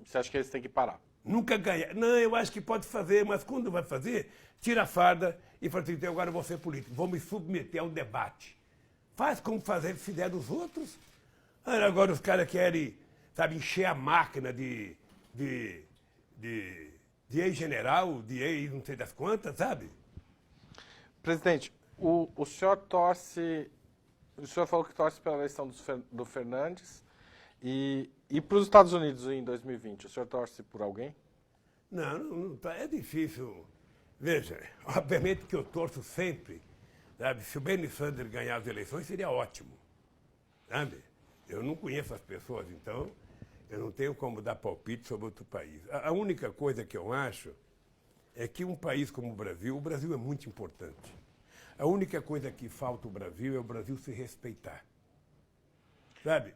Você acha que eles têm que parar? Nunca ganha. Não, eu acho que pode fazer, mas quando vai fazer, tira a farda e fala assim, então agora eu vou ser político. Vou me submeter ao debate. Faz como fizeram os outros. Agora os caras querem, sabe, encher a máquina de ex-general, de ex não sei das quantas, sabe? Presidente, o senhor torce... O senhor falou que torce pela eleição do Fernandes e para os Estados Unidos em 2020. O senhor torce por alguém? Não, é difícil. Veja, obviamente que eu torço sempre, sabe? Se o Bernie Sanders ganhar as eleições, seria ótimo, sabe? Eu não conheço as pessoas, então eu não tenho como dar palpite sobre outro país. A única coisa que eu acho é que um país como o Brasil é muito importante. A única coisa que falta ao Brasil é o Brasil se respeitar. Sabe,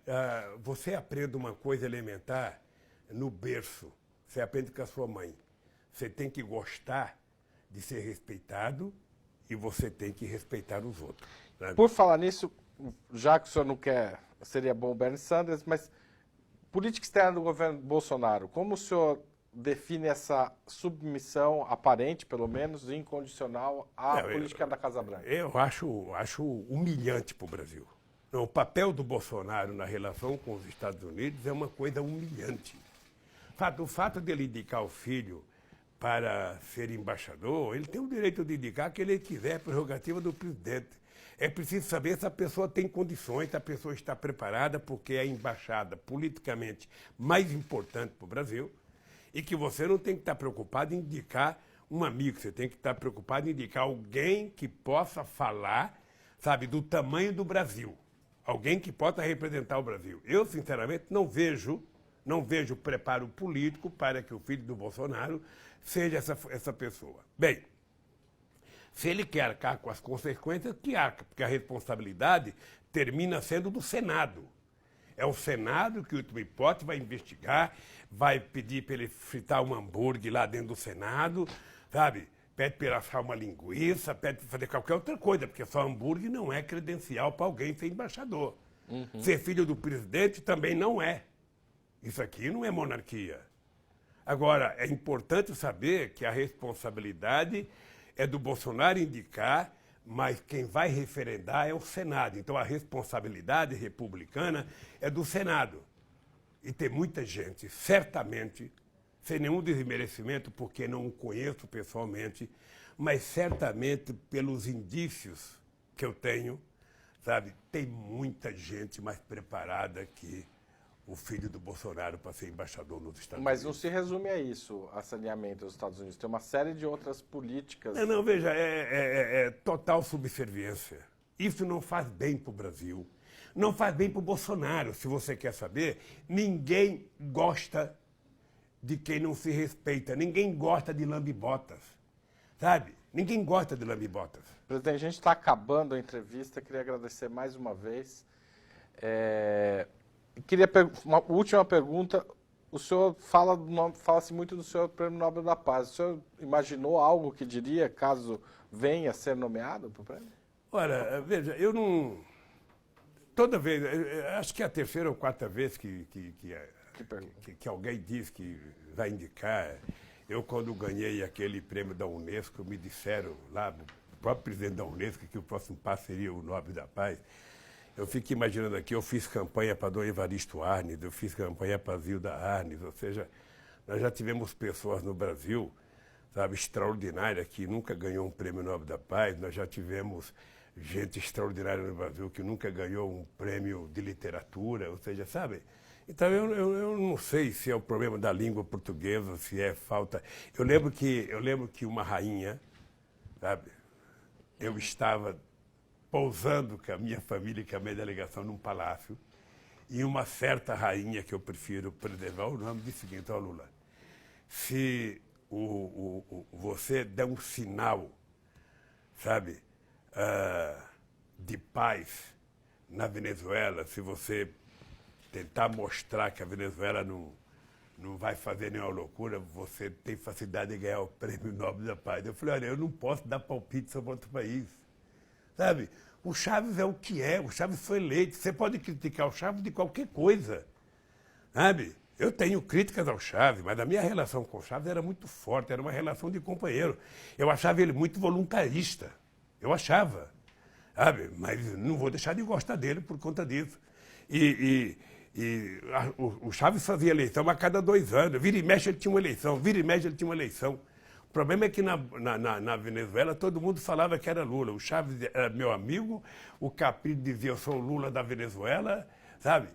você aprende uma coisa elementar no berço, você aprende com a sua mãe. Você tem que gostar de ser respeitado e você tem que respeitar os outros. Sabe? Por falar nisso, já que o senhor não quer, seria bom o Bernie Sanders, mas política externa do governo Bolsonaro, como o senhor define essa submissão aparente, pelo menos, incondicional à política da Casa Branca? Eu acho humilhante para o Brasil. O papel do Bolsonaro na relação com os Estados Unidos é uma coisa humilhante. O fato dele indicar o filho para ser embaixador, ele tem o direito de indicar que ele quiser, a prerrogativa do presidente. É preciso saber se a pessoa tem condições, se a pessoa está preparada, porque é a embaixada politicamente mais importante para o Brasil, e que você não tem que estar preocupado em indicar um amigo, você tem que estar preocupado em indicar alguém que possa falar, sabe, do tamanho do Brasil. Alguém que possa representar o Brasil. Eu, sinceramente, não vejo preparo político para que o filho do Bolsonaro seja essa pessoa. Bem, se ele quer arcar com as consequências, que arca, porque a responsabilidade termina sendo do Senado. É o Senado que, em última hipótese, vai investigar, vai pedir para ele fritar um hambúrguer lá dentro do Senado, sabe? Pede para ele assar uma linguiça, pede para fazer qualquer outra coisa, porque só hambúrguer não é credencial para alguém ser embaixador. Ser filho do presidente também não é. Isso aqui não é monarquia. Agora, é importante saber que a responsabilidade é do Bolsonaro indicar, mas quem vai referendar é o Senado. Então a responsabilidade republicana é do Senado. E tem muita gente, certamente, sem nenhum desmerecimento, porque não o conheço pessoalmente, mas certamente pelos indícios que eu tenho, sabe, tem muita gente mais preparada que o filho do Bolsonaro para ser embaixador nos Estados Mas não Unidos. se resume a isso, a saneamento dos Estados Unidos. Tem uma série de outras políticas. Não, veja, é total subserviência. Isso não faz bem para o Brasil. Não faz bem para o Bolsonaro, se você quer saber. Ninguém gosta de quem não se respeita. Ninguém gosta de lambibotas, sabe? Ninguém gosta de lambibotas. Presidente, a gente está acabando a entrevista. Queria agradecer mais uma vez. Queria uma última pergunta. O senhor fala-se muito do senhor Prêmio Nobel da Paz. O senhor imaginou algo que diria caso venha a ser nomeado para o prêmio? Ora, veja, eu não... Toda vez, acho que é a terceira ou quarta vez que alguém diz que vai indicar. Eu, quando ganhei aquele prêmio da Unesco, me disseram lá, o próprio presidente da Unesco, que o próximo passo seria o Nobel da Paz. Eu fico imaginando aqui, eu fiz campanha para Dom Evaristo Arnes, eu fiz campanha para Zilda Arnes, ou seja, nós já tivemos pessoas no Brasil, sabe, extraordinárias, que nunca ganhou um prêmio Nobel da Paz, nós já tivemos gente extraordinária no Brasil que nunca ganhou um prêmio de literatura, ou seja, sabe? Então eu não sei se é o problema da língua portuguesa, se é falta... Eu lembro que uma rainha, sabe, eu estava pousando com a minha família, com a minha delegação num palácio, e uma certa rainha, que eu prefiro preservar o nome, disse o seguinte: ó, Lula, se você der um sinal, sabe, de paz na Venezuela, se você tentar mostrar que a Venezuela não vai fazer nenhuma loucura, você tem facilidade de ganhar o Prêmio Nobel da Paz. Eu falei, olha, eu não posso dar palpite sobre outro país. Sabe? O Chaves é o que é, o Chaves foi eleito. Você pode criticar o Chaves de qualquer coisa. Sabe? Eu tenho críticas ao Chaves, mas a minha relação com o Chaves era muito forte, era uma relação de companheiro. Eu achava ele muito voluntarista. Eu achava. Sabe? Mas não vou deixar de gostar dele por conta disso. O Chaves fazia eleição a cada 2 anos. Vira e mexe ele tinha uma eleição, vira e mexe ele tinha uma eleição. O problema é que na Venezuela todo mundo falava que era Lula. O Chaves era meu amigo, o Capriles dizia eu sou o Lula da Venezuela, sabe?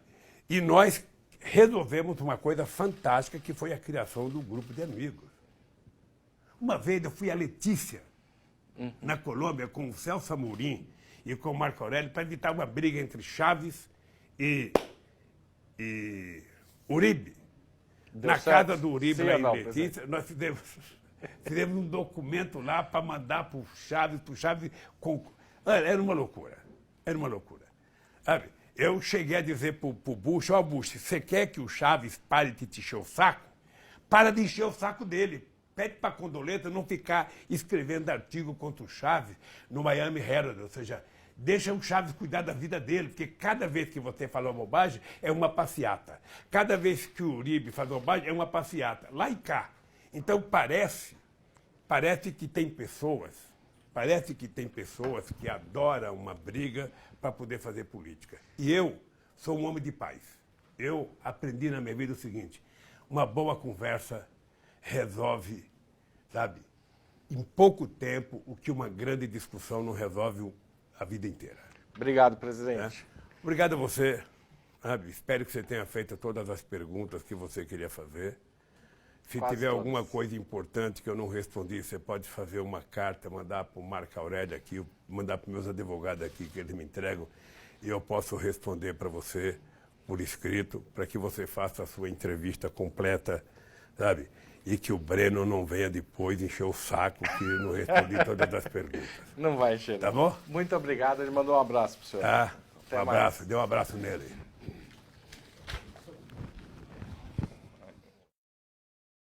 E nós resolvemos uma coisa fantástica que foi a criação do grupo de amigos. Uma vez eu fui a Letícia, na Colômbia, com o Celso Amorim e com o Marco Aurélio para evitar uma briga entre Chaves e Uribe. Na casa do Uribe, lá em Letícia, nós fizemos um documento lá para mandar para o Chaves, Era uma loucura. Era uma loucura. Sabe? Eu cheguei a dizer para o Bush, ó Bush, você quer que o Chaves pare de te encher o saco? Para de encher o saco dele. Pede para a Condoleta não ficar escrevendo artigo contra o Chaves no Miami Herald, ou seja, deixa o Chaves cuidar da vida dele, porque cada vez que você fala uma bobagem, é uma passeata. Cada vez que o Uribe faz bobagem, é uma passeata. Lá e cá. Então parece que tem pessoas que adoram uma briga para poder fazer política. E eu sou um homem de paz. Eu aprendi na minha vida o seguinte: uma boa conversa resolve, sabe, em pouco tempo o que uma grande discussão não resolve a vida inteira. Obrigado, presidente. Obrigado a você. Sabe? Espero que você tenha feito todas as perguntas que você queria fazer. Se tiver alguma coisa importante que eu não respondi, você pode fazer uma carta, mandar para o Marco Aurélio aqui, mandar para os meus advogados aqui, que eles me entregam, e eu posso responder para você por escrito, para que você faça a sua entrevista completa, sabe? E que o Breno não venha depois encher o saco que eu não respondi todas as perguntas. Não vai encher. Tá bom? Muito obrigado. Ele mandou um abraço para o senhor. Tá. Um abraço. Dê um abraço nele.